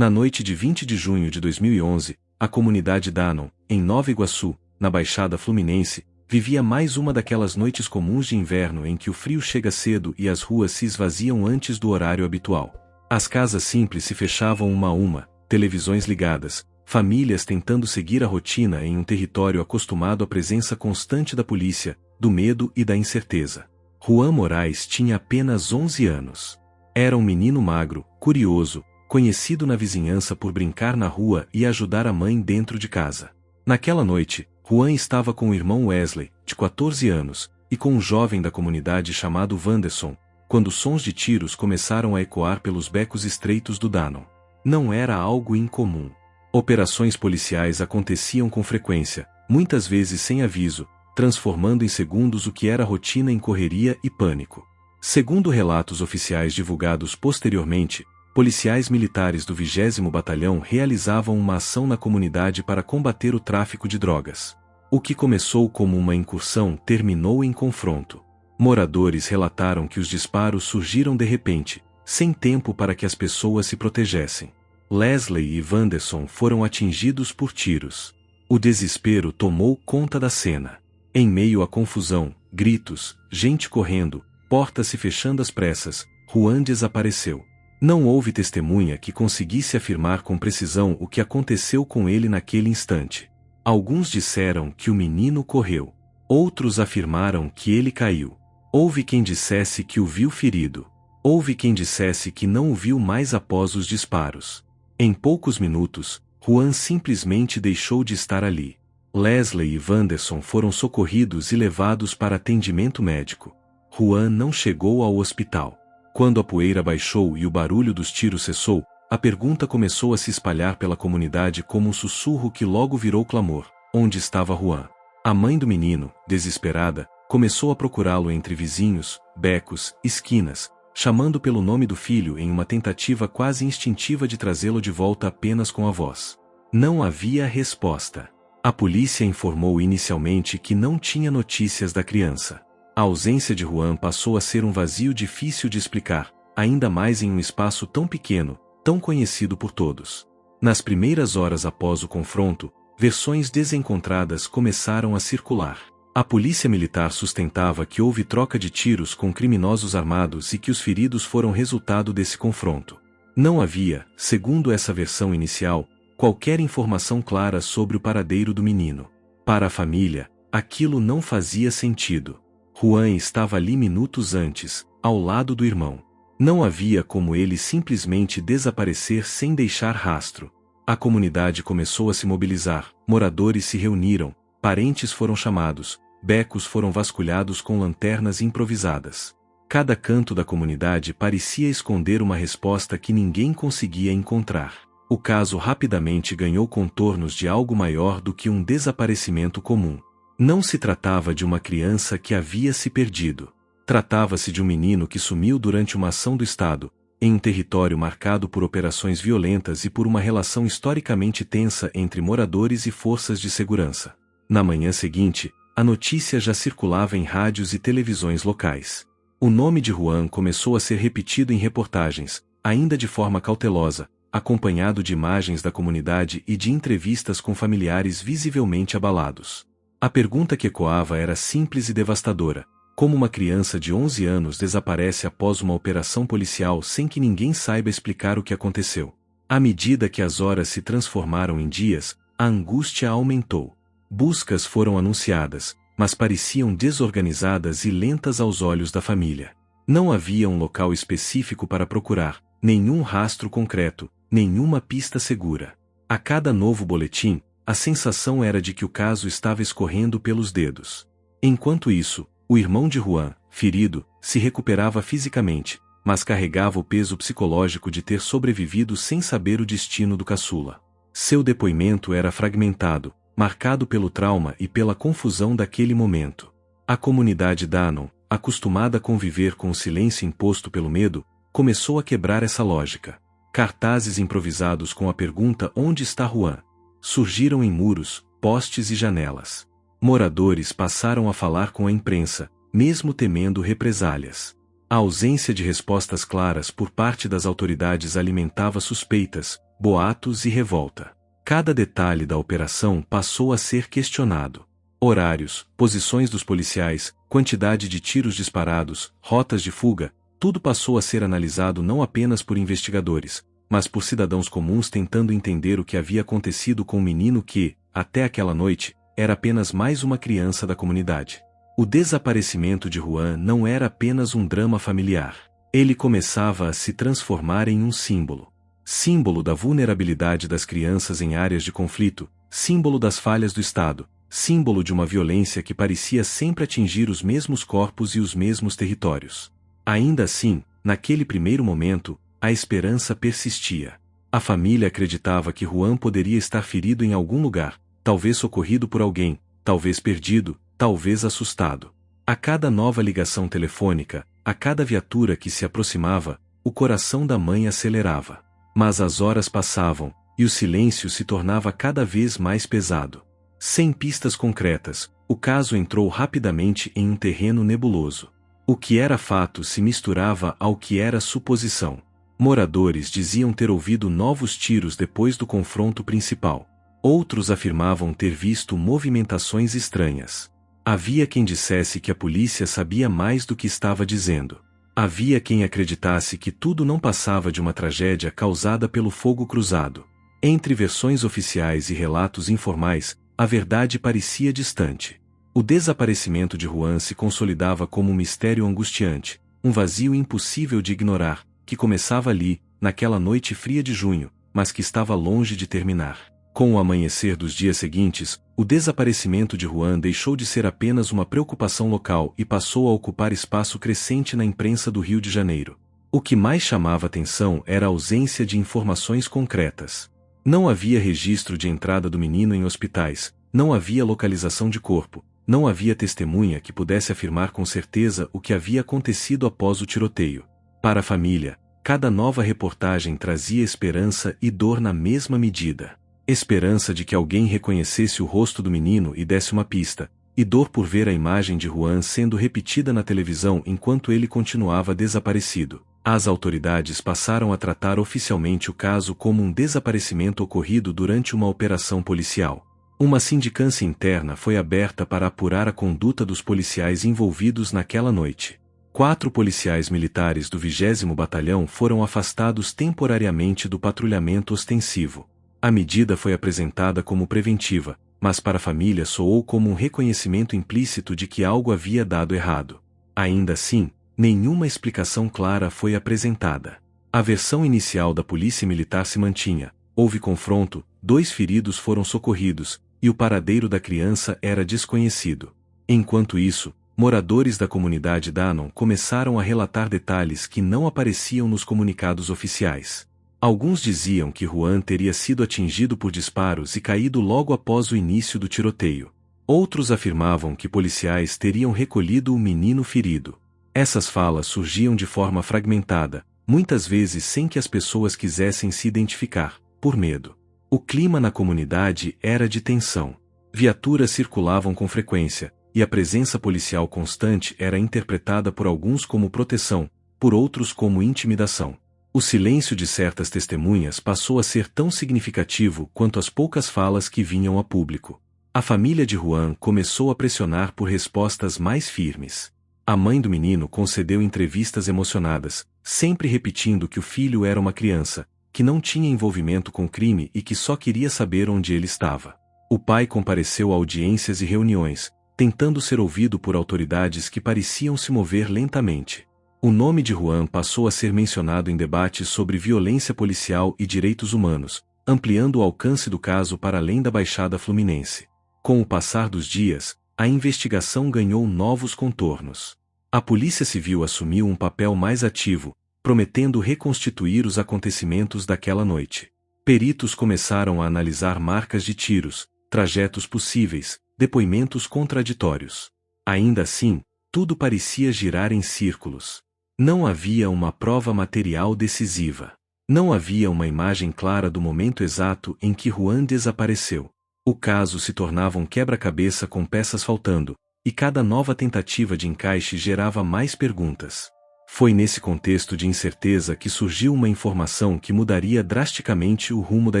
Na noite de 20 de junho de 2011, a comunidade Danon, em Nova Iguaçu, na Baixada Fluminense, vivia mais uma daquelas noites comuns de inverno em que o frio chega cedo e as ruas se esvaziam antes do horário habitual. As casas simples se fechavam uma a uma, televisões ligadas, famílias tentando seguir a rotina em um território acostumado à presença constante da polícia, do medo e da incerteza. Juan Moraes tinha apenas 11 anos. Era um menino magro, curioso, conhecido na vizinhança por brincar na rua e ajudar a mãe dentro de casa. Naquela noite, Juan estava com o irmão Wesley, de 14 anos, e com um jovem da comunidade chamado Wanderson, quando sons de tiros começaram a ecoar pelos becos estreitos do Danon. Não era algo incomum. Operações policiais aconteciam com frequência, muitas vezes sem aviso, transformando em segundos o que era rotina em correria e pânico. Segundo relatos oficiais divulgados posteriormente, policiais militares do 20º Batalhão realizavam uma ação na comunidade para combater o tráfico de drogas. O que começou como uma incursão terminou em confronto. Moradores relataram que os disparos surgiram de repente, sem tempo para que as pessoas se protegessem. Leslie e Wanderson foram atingidos por tiros. O desespero tomou conta da cena. Em meio à confusão, gritos, gente correndo, portas se fechando às pressas, Juan desapareceu. Não houve testemunha que conseguisse afirmar com precisão o que aconteceu com ele naquele instante. Alguns disseram que o menino correu. Outros afirmaram que ele caiu. Houve quem dissesse que o viu ferido. Houve quem dissesse que não o viu mais após os disparos. Em poucos minutos, Juan simplesmente deixou de estar ali. Leslie e Wanderson foram socorridos e levados para atendimento médico. Juan não chegou ao hospital. Quando a poeira baixou e o barulho dos tiros cessou, a pergunta começou a se espalhar pela comunidade como um sussurro que logo virou clamor: onde estava Juan? A mãe do menino, desesperada, começou a procurá-lo entre vizinhos, becos, esquinas, chamando pelo nome do filho em uma tentativa quase instintiva de trazê-lo de volta apenas com a voz. Não havia resposta. A polícia informou inicialmente que não tinha notícias da criança. A ausência de Juan passou a ser um vazio difícil de explicar, ainda mais em um espaço tão pequeno, tão conhecido por todos. Nas primeiras horas após o confronto, versões desencontradas começaram a circular. A polícia militar sustentava que houve troca de tiros com criminosos armados e que os feridos foram resultado desse confronto. Não havia, segundo essa versão inicial, qualquer informação clara sobre o paradeiro do menino. Para a família, aquilo não fazia sentido. Juan estava ali minutos antes, ao lado do irmão. Não havia como ele simplesmente desaparecer sem deixar rastro. A comunidade começou a se mobilizar, moradores se reuniram, parentes foram chamados, becos foram vasculhados com lanternas improvisadas. Cada canto da comunidade parecia esconder uma resposta que ninguém conseguia encontrar. O caso rapidamente ganhou contornos de algo maior do que um desaparecimento comum. Não se tratava de uma criança que havia se perdido. Tratava-se de um menino que sumiu durante uma ação do Estado, em um território marcado por operações violentas e por uma relação historicamente tensa entre moradores e forças de segurança. Na manhã seguinte, a notícia já circulava em rádios e televisões locais. O nome de Juan começou a ser repetido em reportagens, ainda de forma cautelosa, acompanhado de imagens da comunidade e de entrevistas com familiares visivelmente abalados. A pergunta que ecoava era simples e devastadora: como uma criança de 11 anos desaparece após uma operação policial sem que ninguém saiba explicar o que aconteceu? À medida que as horas se transformaram em dias, a angústia aumentou. Buscas foram anunciadas, mas pareciam desorganizadas e lentas aos olhos da família. Não havia um local específico para procurar, nenhum rastro concreto, nenhuma pista segura. A cada novo boletim, a sensação era de que o caso estava escorrendo pelos dedos. Enquanto isso, o irmão de Juan, ferido, se recuperava fisicamente, mas carregava o peso psicológico de ter sobrevivido sem saber o destino do caçula. Seu depoimento era fragmentado, marcado pelo trauma e pela confusão daquele momento. A comunidade Danon, acostumada a conviver com o silêncio imposto pelo medo, começou a quebrar essa lógica. Cartazes improvisados com a pergunta "Onde está Juan?" surgiram em muros, postes e janelas. Moradores passaram a falar com a imprensa, mesmo temendo represálias. A ausência de respostas claras por parte das autoridades alimentava suspeitas, boatos e revolta. Cada detalhe da operação passou a ser questionado. Horários, posições dos policiais, quantidade de tiros disparados, rotas de fuga, tudo passou a ser analisado não apenas por investigadores, mas por cidadãos comuns tentando entender o que havia acontecido com o menino que, até aquela noite, era apenas mais uma criança da comunidade. O desaparecimento de Juan não era apenas um drama familiar. Ele começava a se transformar em um símbolo. Símbolo da vulnerabilidade das crianças em áreas de conflito, símbolo das falhas do Estado, símbolo de uma violência que parecia sempre atingir os mesmos corpos e os mesmos territórios. Ainda assim, naquele primeiro momento, a esperança persistia. A família acreditava que Juan poderia estar ferido em algum lugar, talvez socorrido por alguém, talvez perdido, talvez assustado. A cada nova ligação telefônica, a cada viatura que se aproximava, o coração da mãe acelerava. Mas as horas passavam, e o silêncio se tornava cada vez mais pesado. Sem pistas concretas, o caso entrou rapidamente em um terreno nebuloso. O que era fato se misturava ao que era suposição. Moradores diziam ter ouvido novos tiros depois do confronto principal. Outros afirmavam ter visto movimentações estranhas. Havia quem dissesse que a polícia sabia mais do que estava dizendo. Havia quem acreditasse que tudo não passava de uma tragédia causada pelo fogo cruzado. Entre versões oficiais e relatos informais, a verdade parecia distante. O desaparecimento de Juan se consolidava como um mistério angustiante, um vazio impossível de ignorar, que começava ali, naquela noite fria de junho, mas que estava longe de terminar. Com o amanhecer dos dias seguintes, o desaparecimento de Juan deixou de ser apenas uma preocupação local e passou a ocupar espaço crescente na imprensa do Rio de Janeiro. O que mais chamava atenção era a ausência de informações concretas. Não havia registro de entrada do menino em hospitais, não havia localização de corpo, não havia testemunha que pudesse afirmar com certeza o que havia acontecido após o tiroteio. Para a família, cada nova reportagem trazia esperança e dor na mesma medida. Esperança de que alguém reconhecesse o rosto do menino e desse uma pista, e dor por ver a imagem de Juan sendo repetida na televisão enquanto ele continuava desaparecido. As autoridades passaram a tratar oficialmente o caso como um desaparecimento ocorrido durante uma operação policial. Uma sindicância interna foi aberta para apurar a conduta dos policiais envolvidos naquela noite. 4 policiais militares do 20º Batalhão foram afastados temporariamente do patrulhamento ostensivo. A medida foi apresentada como preventiva, mas para a família soou como um reconhecimento implícito de que algo havia dado errado. Ainda assim, nenhuma explicação clara foi apresentada. A versão inicial da polícia militar se mantinha: houve confronto, 2 feridos foram socorridos, e o paradeiro da criança era desconhecido. Enquanto isso, moradores da comunidade Danon começaram a relatar detalhes que não apareciam nos comunicados oficiais. Alguns diziam que Juan teria sido atingido por disparos e caído logo após o início do tiroteio. Outros afirmavam que policiais teriam recolhido o menino ferido. Essas falas surgiam de forma fragmentada, muitas vezes sem que as pessoas quisessem se identificar, por medo. O clima na comunidade era de tensão. Viaturas circulavam com frequência, e a presença policial constante era interpretada por alguns como proteção, por outros como intimidação. O silêncio de certas testemunhas passou a ser tão significativo quanto as poucas falas que vinham a público. A família de Juan começou a pressionar por respostas mais firmes. A mãe do menino concedeu entrevistas emocionadas, sempre repetindo que o filho era uma criança, que não tinha envolvimento com o crime e que só queria saber onde ele estava. O pai compareceu a audiências e reuniões, tentando ser ouvido por autoridades que pareciam se mover lentamente. O nome de Juan passou a ser mencionado em debates sobre violência policial e direitos humanos, ampliando o alcance do caso para além da Baixada Fluminense. Com o passar dos dias, a investigação ganhou novos contornos. A Polícia Civil assumiu um papel mais ativo, prometendo reconstituir os acontecimentos daquela noite. Peritos começaram a analisar marcas de tiros, trajetos possíveis, depoimentos contraditórios. Ainda assim, tudo parecia girar em círculos. Não havia uma prova material decisiva. Não havia uma imagem clara do momento exato em que Juan desapareceu. O caso se tornava um quebra-cabeça com peças faltando, e cada nova tentativa de encaixe gerava mais perguntas. Foi nesse contexto de incerteza que surgiu uma informação que mudaria drasticamente o rumo da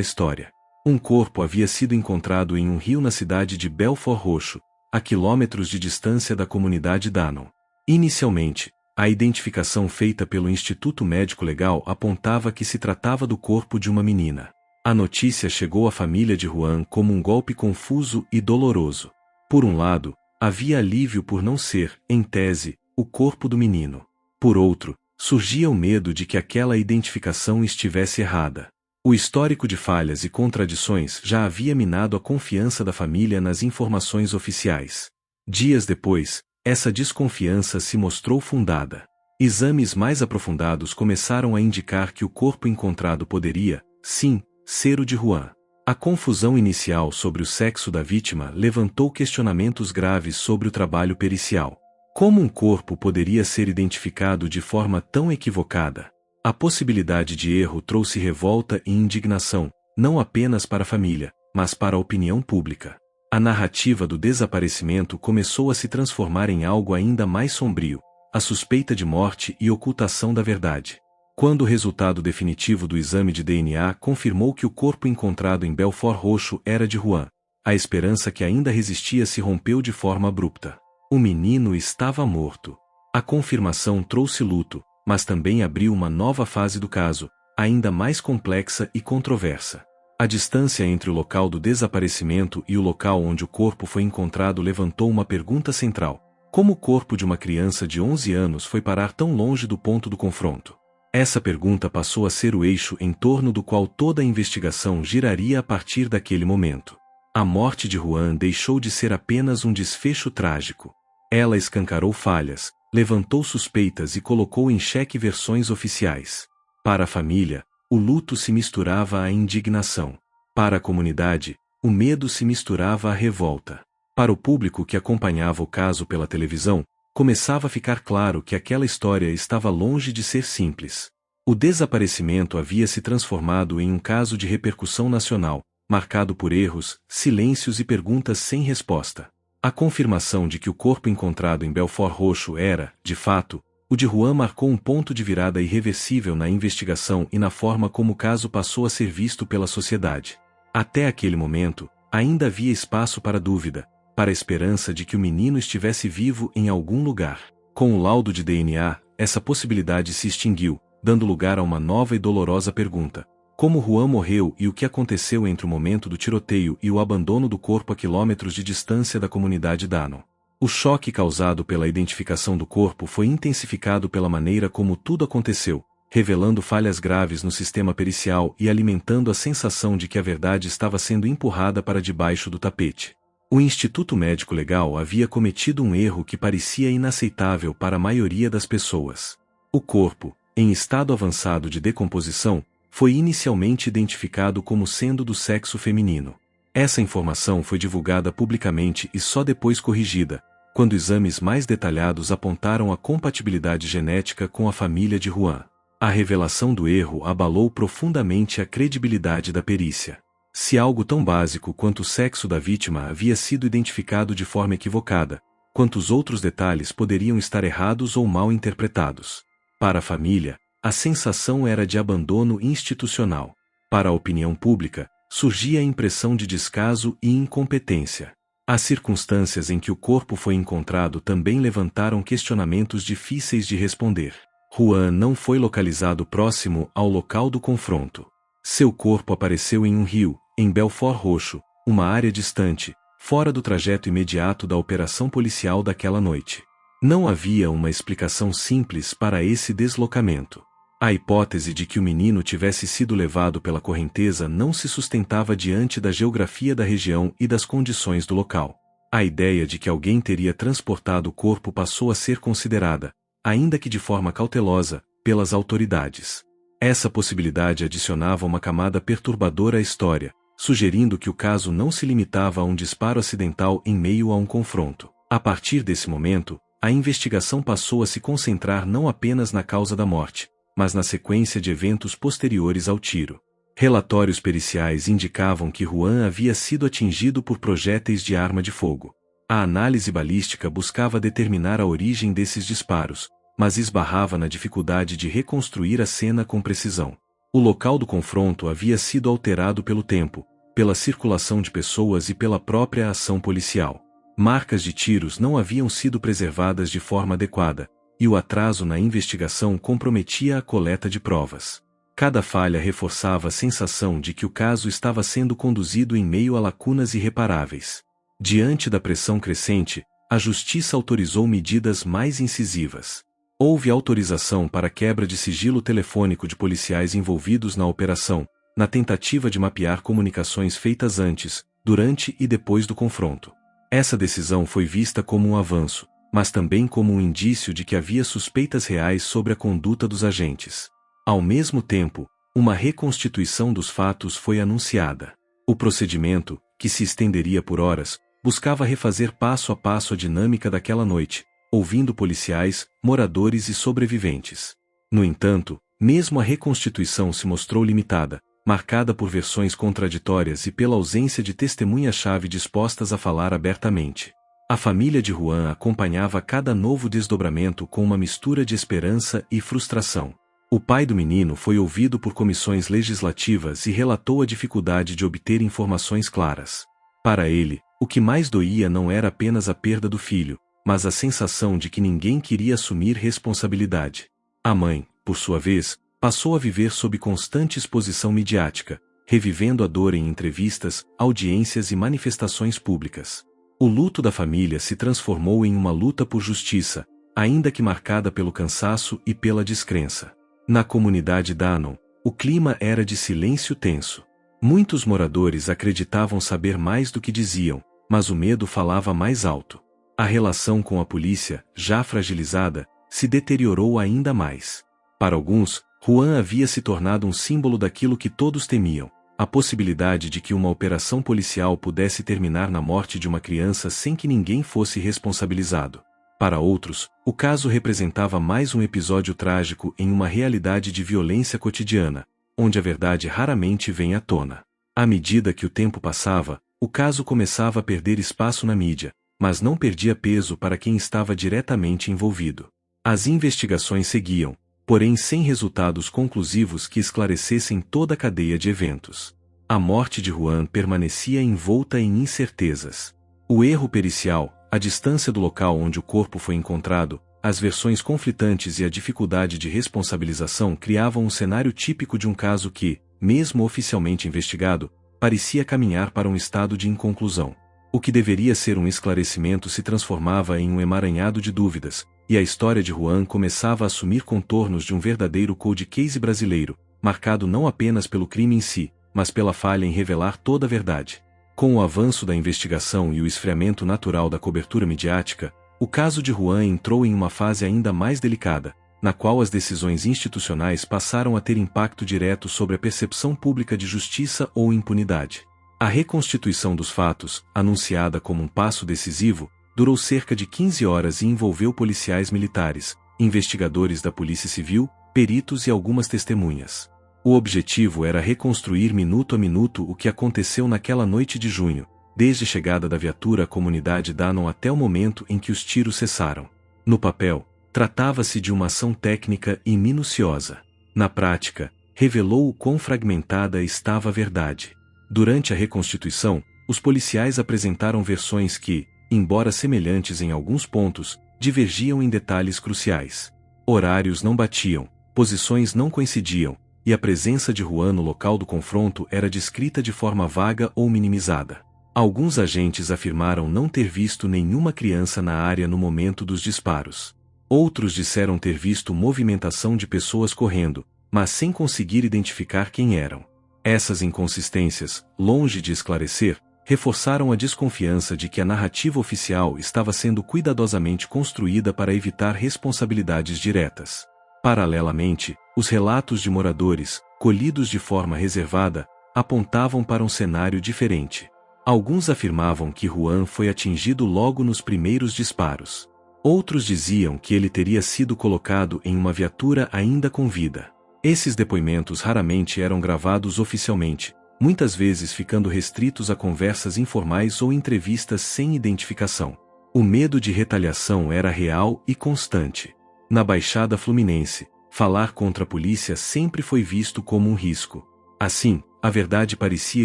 história. Um corpo havia sido encontrado em um rio na cidade de Belfort Roxo, a quilômetros de distância da comunidade Danon. Inicialmente, a identificação feita pelo Instituto Médico Legal apontava que se tratava do corpo de uma menina. A notícia chegou à família de Juan como um golpe confuso e doloroso. Por um lado, havia alívio por não ser, em tese, o corpo do menino. Por outro, surgia o medo de que aquela identificação estivesse errada. O histórico de falhas e contradições já havia minado a confiança da família nas informações oficiais. Dias depois, essa desconfiança se mostrou fundada. Exames mais aprofundados começaram a indicar que o corpo encontrado poderia, sim, ser o de Juan. A confusão inicial sobre o sexo da vítima levantou questionamentos graves sobre o trabalho pericial. Como um corpo poderia ser identificado de forma tão equivocada? A possibilidade de erro trouxe revolta e indignação, não apenas para a família, mas para a opinião pública. A narrativa do desaparecimento começou a se transformar em algo ainda mais sombrio, a suspeita de morte e ocultação da verdade. Quando o resultado definitivo do exame de DNA confirmou que o corpo encontrado em Belfort Roxo era de Juan, a esperança que ainda resistia se rompeu de forma abrupta. O menino estava morto. A confirmação trouxe luto, mas também abriu uma nova fase do caso, ainda mais complexa e controversa. A distância entre o local do desaparecimento e o local onde o corpo foi encontrado levantou uma pergunta central: como o corpo de uma criança de 11 anos foi parar tão longe do ponto do confronto? Essa pergunta passou a ser o eixo em torno do qual toda a investigação giraria a partir daquele momento. A morte de Juan deixou de ser apenas um desfecho trágico. Ela escancarou falhas, levantou suspeitas e colocou em xeque versões oficiais. Para a família, o luto se misturava à indignação. Para a comunidade, o medo se misturava à revolta. Para o público que acompanhava o caso pela televisão, começava a ficar claro que aquela história estava longe de ser simples. O desaparecimento havia se transformado em um caso de repercussão nacional, marcado por erros, silêncios e perguntas sem resposta. A confirmação de que o corpo encontrado em Belfort Roxo era, de fato, o de Juan marcou um ponto de virada irreversível na investigação e na forma como o caso passou a ser visto pela sociedade. Até aquele momento, ainda havia espaço para dúvida, para a esperança de que o menino estivesse vivo em algum lugar. Com o laudo de DNA, essa possibilidade se extinguiu, dando lugar a uma nova e dolorosa pergunta: como Juan morreu e o que aconteceu entre o momento do tiroteio e o abandono do corpo a quilômetros de distância da comunidade Danon? O choque causado pela identificação do corpo foi intensificado pela maneira como tudo aconteceu, revelando falhas graves no sistema pericial e alimentando a sensação de que a verdade estava sendo empurrada para debaixo do tapete. O Instituto Médico Legal havia cometido um erro que parecia inaceitável para a maioria das pessoas. O corpo, em estado avançado de decomposição, foi inicialmente identificado como sendo do sexo feminino. Essa informação foi divulgada publicamente e só depois corrigida, quando exames mais detalhados apontaram a compatibilidade genética com a família de Juan. A revelação do erro abalou profundamente a credibilidade da perícia. Se algo tão básico quanto o sexo da vítima havia sido identificado de forma equivocada, quantos outros detalhes poderiam estar errados ou mal interpretados? Para a família, a sensação era de abandono institucional. Para a opinião pública, surgia a impressão de descaso e incompetência. As circunstâncias em que o corpo foi encontrado também levantaram questionamentos difíceis de responder. Juan não foi localizado próximo ao local do confronto. Seu corpo apareceu em um rio, em Belfort Roxo, uma área distante, fora do trajeto imediato da operação policial daquela noite. Não havia uma explicação simples para esse deslocamento. A hipótese de que o menino tivesse sido levado pela correnteza não se sustentava diante da geografia da região e das condições do local. A ideia de que alguém teria transportado o corpo passou a ser considerada, ainda que de forma cautelosa, pelas autoridades. Essa possibilidade adicionava uma camada perturbadora à história, sugerindo que o caso não se limitava a um disparo acidental em meio a um confronto. A partir desse momento, a investigação passou a se concentrar não apenas na causa da morte, mas na sequência de eventos posteriores ao tiro. Relatórios periciais indicavam que Juan havia sido atingido por projéteis de arma de fogo. A análise balística buscava determinar a origem desses disparos, mas esbarrava na dificuldade de reconstruir a cena com precisão. O local do confronto havia sido alterado pelo tempo, pela circulação de pessoas e pela própria ação policial. Marcas de tiros não haviam sido preservadas de forma adequada, e o atraso na investigação comprometia a coleta de provas. Cada falha reforçava a sensação de que o caso estava sendo conduzido em meio a lacunas irreparáveis. Diante da pressão crescente, a justiça autorizou medidas mais incisivas. Houve autorização para quebra de sigilo telefônico de policiais envolvidos na operação, na tentativa de mapear comunicações feitas antes, durante e depois do confronto. Essa decisão foi vista como um avanço, mas também como um indício de que havia suspeitas reais sobre a conduta dos agentes. Ao mesmo tempo, uma reconstituição dos fatos foi anunciada. O procedimento, que se estenderia por horas, buscava refazer passo a passo a dinâmica daquela noite, ouvindo policiais, moradores e sobreviventes. No entanto, mesmo a reconstituição se mostrou limitada, marcada por versões contraditórias e pela ausência de testemunhas-chave dispostas a falar abertamente. A família de Juan acompanhava cada novo desdobramento com uma mistura de esperança e frustração. O pai do menino foi ouvido por comissões legislativas e relatou a dificuldade de obter informações claras. Para ele, o que mais doía não era apenas a perda do filho, mas a sensação de que ninguém queria assumir responsabilidade. A mãe, por sua vez, passou a viver sob constante exposição midiática, revivendo a dor em entrevistas, audiências e manifestações públicas. O luto da família se transformou em uma luta por justiça, ainda que marcada pelo cansaço e pela descrença. Na comunidade Danon, o clima era de silêncio tenso. Muitos moradores acreditavam saber mais do que diziam, mas o medo falava mais alto. A relação com a polícia, já fragilizada, se deteriorou ainda mais. Para alguns, Juan havia se tornado um símbolo daquilo que todos temiam, a possibilidade de que uma operação policial pudesse terminar na morte de uma criança sem que ninguém fosse responsabilizado. Para outros, o caso representava mais um episódio trágico em uma realidade de violência cotidiana, onde a verdade raramente vem à tona. À medida que o tempo passava, o caso começava a perder espaço na mídia, mas não perdia peso para quem estava diretamente envolvido. As investigações seguiam, porém sem resultados conclusivos que esclarecessem toda a cadeia de eventos. A morte de Juan permanecia envolta em incertezas. O erro pericial, a distância do local onde o corpo foi encontrado, as versões conflitantes e a dificuldade de responsabilização criavam um cenário típico de um caso que, mesmo oficialmente investigado, parecia caminhar para um estado de inconclusão. O que deveria ser um esclarecimento se transformava em um emaranhado de dúvidas, e a história de Juan começava a assumir contornos de um verdadeiro cold case brasileiro, marcado não apenas pelo crime em si, mas pela falha em revelar toda a verdade. Com o avanço da investigação e o esfriamento natural da cobertura midiática, o caso de Juan entrou em uma fase ainda mais delicada, na qual as decisões institucionais passaram a ter impacto direto sobre a percepção pública de justiça ou impunidade. A reconstituição dos fatos, anunciada como um passo decisivo, durou cerca de 15 horas e envolveu policiais militares, investigadores da Polícia Civil, peritos e algumas testemunhas. O objetivo era reconstruir minuto a minuto o que aconteceu naquela noite de junho, desde a chegada da viatura à comunidade Danon até o momento em que os tiros cessaram. No papel, tratava-se de uma ação técnica e minuciosa. Na prática, revelou o quão fragmentada estava a verdade. Durante a reconstituição, os policiais apresentaram versões que, embora semelhantes em alguns pontos, divergiam em detalhes cruciais. Horários não batiam, posições não coincidiam, e a presença de Juan no local do confronto era descrita de forma vaga ou minimizada. Alguns agentes afirmaram não ter visto nenhuma criança na área no momento dos disparos. Outros disseram ter visto movimentação de pessoas correndo, mas sem conseguir identificar quem eram. Essas inconsistências, longe de esclarecer, reforçaram a desconfiança de que a narrativa oficial estava sendo cuidadosamente construída para evitar responsabilidades diretas. Paralelamente, os relatos de moradores, colhidos de forma reservada, apontavam para um cenário diferente. Alguns afirmavam que Juan foi atingido logo nos primeiros disparos. Outros diziam que ele teria sido colocado em uma viatura ainda com vida. Esses depoimentos raramente eram gravados oficialmente, muitas vezes ficando restritos a conversas informais ou entrevistas sem identificação. O medo de retaliação era real e constante. Na Baixada Fluminense, falar contra a polícia sempre foi visto como um risco. Assim, a verdade parecia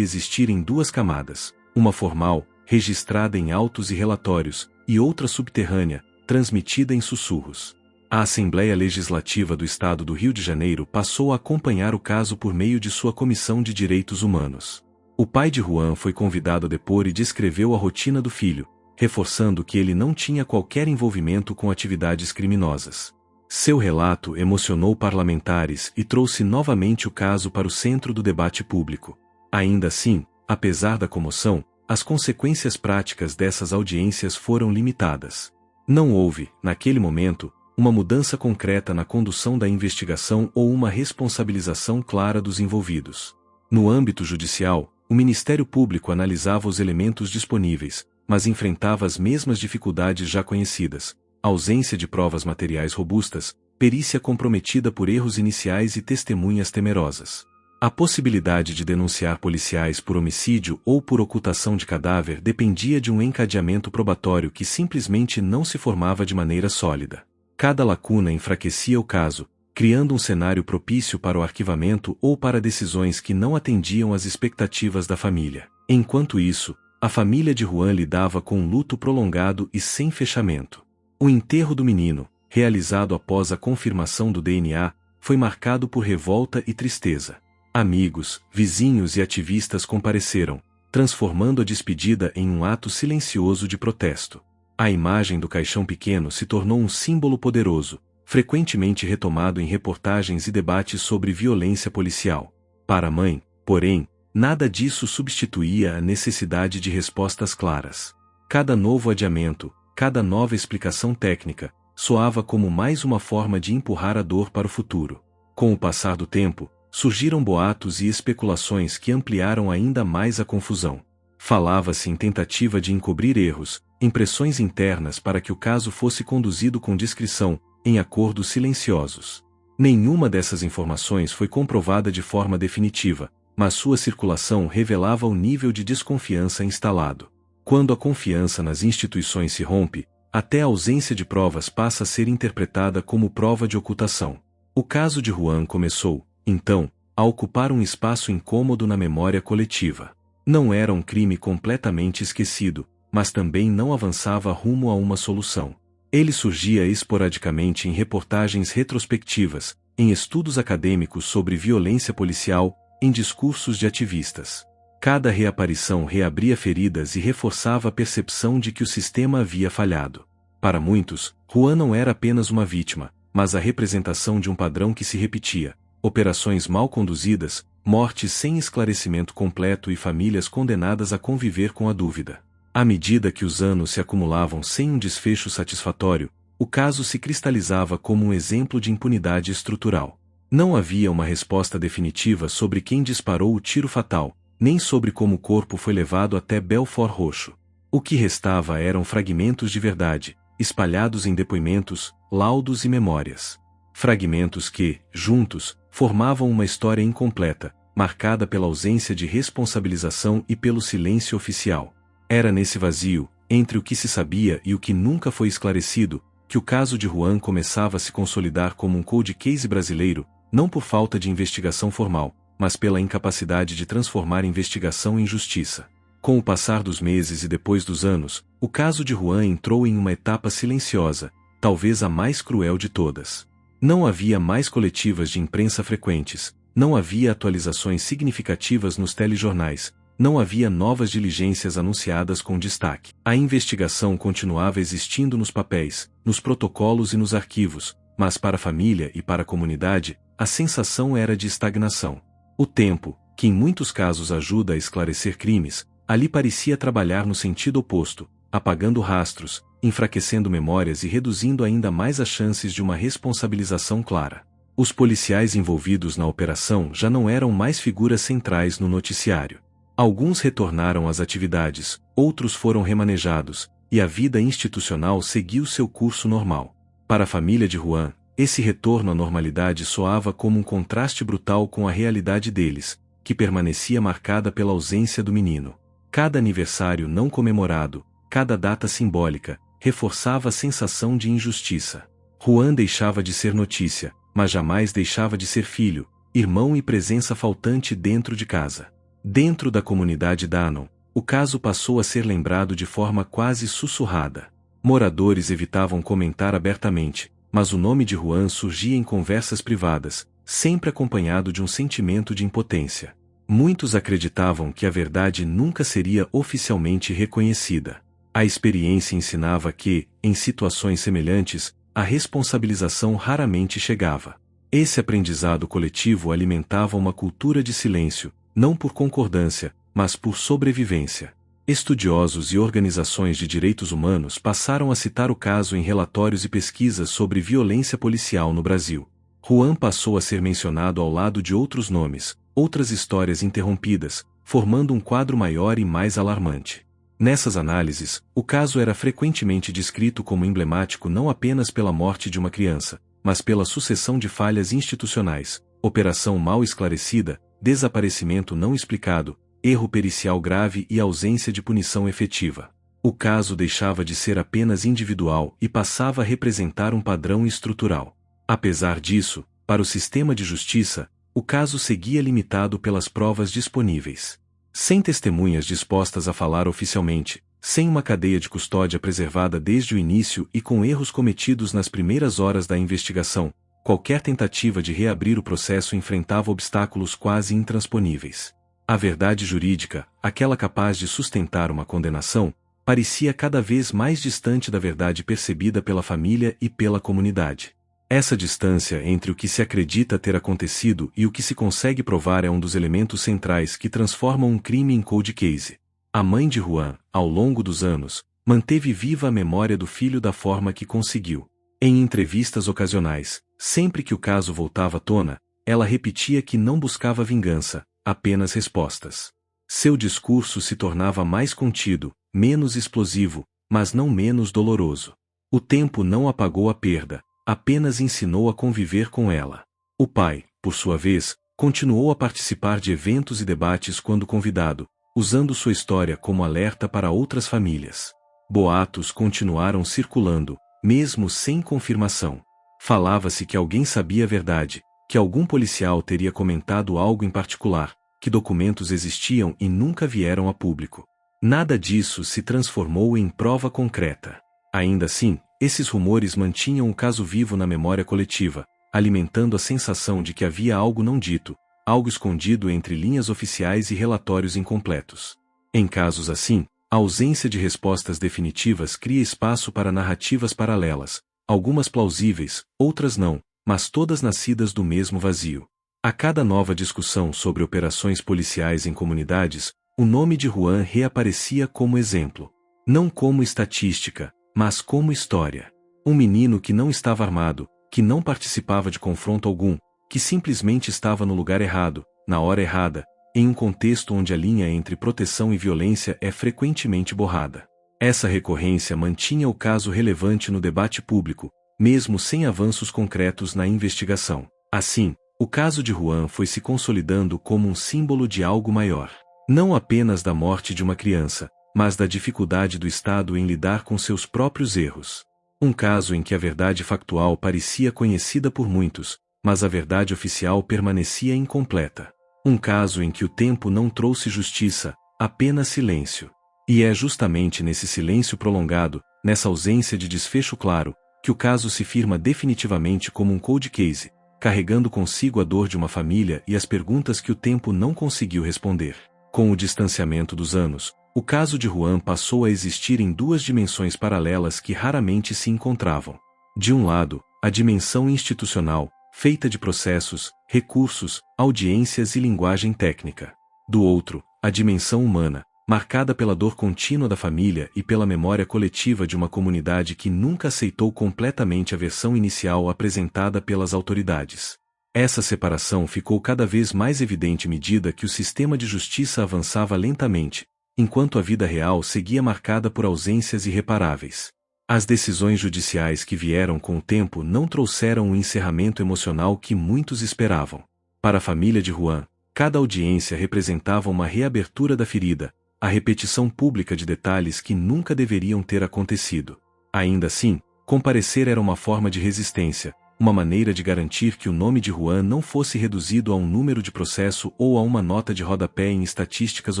existir em duas camadas, uma formal, registrada em autos e relatórios, e outra subterrânea, transmitida em sussurros. A Assembleia Legislativa do Estado do Rio de Janeiro passou a acompanhar o caso por meio de sua Comissão de Direitos Humanos. O pai de Juan foi convidado a depor e descreveu a rotina do filho, reforçando que ele não tinha qualquer envolvimento com atividades criminosas. Seu relato emocionou parlamentares e trouxe novamente o caso para o centro do debate público. Ainda assim, apesar da comoção, as consequências práticas dessas audiências foram limitadas. Não houve, naquele momento, uma mudança concreta na condução da investigação ou uma responsabilização clara dos envolvidos. No âmbito judicial, o Ministério Público analisava os elementos disponíveis, mas enfrentava as mesmas dificuldades já conhecidas: ausência de provas materiais robustas, perícia comprometida por erros iniciais e testemunhas temerosas. A possibilidade de denunciar policiais por homicídio ou por ocultação de cadáver dependia de um encadeamento probatório que simplesmente não se formava de maneira sólida. Cada lacuna enfraquecia o caso, criando um cenário propício para o arquivamento ou para decisões que não atendiam às expectativas da família. Enquanto isso, a família de Juan lidava com um luto prolongado e sem fechamento. O enterro do menino, realizado após a confirmação do DNA, foi marcado por revolta e tristeza. Amigos, vizinhos e ativistas compareceram, transformando a despedida em um ato silencioso de protesto. A imagem do caixão pequeno se tornou um símbolo poderoso, frequentemente retomado em reportagens e debates sobre violência policial. Para a mãe, porém, nada disso substituía a necessidade de respostas claras. Cada novo adiamento, cada nova explicação técnica, soava como mais uma forma de empurrar a dor para o futuro. Com o passar do tempo, surgiram boatos e especulações que ampliaram ainda mais a confusão. Falava-se em tentativa de encobrir erros, em pressões internas para que o caso fosse conduzido com discrição, em acordos silenciosos. Nenhuma dessas informações foi comprovada de forma definitiva, mas sua circulação revelava o nível de desconfiança instalado. Quando a confiança nas instituições se rompe, até a ausência de provas passa a ser interpretada como prova de ocultação. O caso de Juan começou, então, a ocupar um espaço incômodo na memória coletiva. Não era um crime completamente esquecido, mas também não avançava rumo a uma solução. Ele surgia esporadicamente em reportagens retrospectivas, em estudos acadêmicos sobre violência policial, em discursos de ativistas. Cada reaparição reabria feridas e reforçava a percepção de que o sistema havia falhado. Para muitos, Juan não era apenas uma vítima, mas a representação de um padrão que se repetia: operações mal conduzidas, mortes sem esclarecimento completo e famílias condenadas a conviver com a dúvida. À medida que os anos se acumulavam sem um desfecho satisfatório, o caso se cristalizava como um exemplo de impunidade estrutural. Não havia uma resposta definitiva sobre quem disparou o tiro fatal, nem sobre como o corpo foi levado até Belford Roxo. O que restava eram fragmentos de verdade, espalhados em depoimentos, laudos e memórias. Fragmentos que, juntos, formavam uma história incompleta, marcada pela ausência de responsabilização e pelo silêncio oficial. Era nesse vazio, entre o que se sabia e o que nunca foi esclarecido, que o caso de Juan começava a se consolidar como um cold case brasileiro, não por falta de investigação formal, mas pela incapacidade de transformar investigação em justiça. Com o passar dos meses e depois dos anos, o caso de Juan entrou em uma etapa silenciosa, talvez a mais cruel de todas. Não havia mais coletivas de imprensa frequentes, não havia atualizações significativas nos telejornais, não havia novas diligências anunciadas com destaque. A investigação continuava existindo nos papéis, nos protocolos e nos arquivos, mas para a família e para a comunidade, a sensação era de estagnação. O tempo, que em muitos casos ajuda a esclarecer crimes, ali parecia trabalhar no sentido oposto, apagando rastros, enfraquecendo memórias e reduzindo ainda mais as chances de uma responsabilização clara. Os policiais envolvidos na operação já não eram mais figuras centrais no noticiário. Alguns retornaram às atividades, outros foram remanejados, e a vida institucional seguiu seu curso normal. Para a família de Juan, esse retorno à normalidade soava como um contraste brutal com a realidade deles, que permanecia marcada pela ausência do menino. Cada aniversário não comemorado, cada data simbólica, reforçava a sensação de injustiça. Juan deixava de ser notícia, mas jamais deixava de ser filho, irmão e presença faltante dentro de casa. Dentro da comunidade Danon, o caso passou a ser lembrado de forma quase sussurrada. Moradores evitavam comentar abertamente, mas o nome de Juan surgia em conversas privadas, sempre acompanhado de um sentimento de impotência. Muitos acreditavam que a verdade nunca seria oficialmente reconhecida. A experiência ensinava que, em situações semelhantes, a responsabilização raramente chegava. Esse aprendizado coletivo alimentava uma cultura de silêncio, não por concordância, mas por sobrevivência. Estudiosos e organizações de direitos humanos passaram a citar o caso em relatórios e pesquisas sobre violência policial no Brasil. Juan passou a ser mencionado ao lado de outros nomes, outras histórias interrompidas, formando um quadro maior e mais alarmante. Nessas análises, o caso era frequentemente descrito como emblemático não apenas pela morte de uma criança, mas pela sucessão de falhas institucionais, operação mal esclarecida, desaparecimento não explicado, erro pericial grave e ausência de punição efetiva. O caso deixava de ser apenas individual e passava a representar um padrão estrutural. Apesar disso, para o sistema de justiça, o caso seguia limitado pelas provas disponíveis. Sem testemunhas dispostas a falar oficialmente, sem uma cadeia de custódia preservada desde o início e com erros cometidos nas primeiras horas da investigação, qualquer tentativa de reabrir o processo enfrentava obstáculos quase intransponíveis. A verdade jurídica, aquela capaz de sustentar uma condenação, parecia cada vez mais distante da verdade percebida pela família e pela comunidade. Essa distância entre o que se acredita ter acontecido e o que se consegue provar é um dos elementos centrais que transformam um crime em cold case. A mãe de Juan, ao longo dos anos, manteve viva a memória do filho da forma que conseguiu. Em entrevistas ocasionais, sempre que o caso voltava à tona, ela repetia que não buscava vingança, apenas respostas. Seu discurso se tornava mais contido, menos explosivo, mas não menos doloroso. O tempo não apagou a perda, apenas ensinou a conviver com ela. O pai, por sua vez, continuou a participar de eventos e debates quando convidado, usando sua história como alerta para outras famílias. Boatos continuaram circulando, mesmo sem confirmação. Falava-se que alguém sabia a verdade, que algum policial teria comentado algo em particular, que documentos existiam e nunca vieram a público. Nada disso se transformou em prova concreta. Ainda assim, esses rumores mantinham o caso vivo na memória coletiva, alimentando a sensação de que havia algo não dito, algo escondido entre linhas oficiais e relatórios incompletos. Em casos assim, a ausência de respostas definitivas cria espaço para narrativas paralelas, algumas plausíveis, outras não, mas todas nascidas do mesmo vazio. A cada nova discussão sobre operações policiais em comunidades, o nome de Juan reaparecia como exemplo. Não como estatística, mas como história. Um menino que não estava armado, que não participava de confronto algum, que simplesmente estava no lugar errado, na hora errada, em um contexto onde a linha entre proteção e violência é frequentemente borrada. Essa recorrência mantinha o caso relevante no debate público, mesmo sem avanços concretos na investigação. Assim, o caso de Juan foi se consolidando como um símbolo de algo maior. Não apenas da morte de uma criança, mas da dificuldade do Estado em lidar com seus próprios erros. Um caso em que a verdade factual parecia conhecida por muitos, mas a verdade oficial permanecia incompleta. Um caso em que o tempo não trouxe justiça, apenas silêncio. E é justamente nesse silêncio prolongado, nessa ausência de desfecho claro, que o caso se firma definitivamente como um cold case, carregando consigo a dor de uma família e as perguntas que o tempo não conseguiu responder. Com o distanciamento dos anos, o caso de Juan passou a existir em duas dimensões paralelas que raramente se encontravam. De um lado, a dimensão institucional, feita de processos, recursos, audiências e linguagem técnica. Do outro, a dimensão humana, marcada pela dor contínua da família e pela memória coletiva de uma comunidade que nunca aceitou completamente a versão inicial apresentada pelas autoridades. Essa separação ficou cada vez mais evidente à medida que o sistema de justiça avançava lentamente, enquanto a vida real seguia marcada por ausências irreparáveis. As decisões judiciais que vieram com o tempo não trouxeram o encerramento emocional que muitos esperavam. Para a família de Juan, cada audiência representava uma reabertura da ferida, a repetição pública de detalhes que nunca deveriam ter acontecido. Ainda assim, Comparecer era uma forma de resistência, uma maneira de garantir que o nome de Juan não fosse reduzido a um número de processo ou a uma nota de rodapé em estatísticas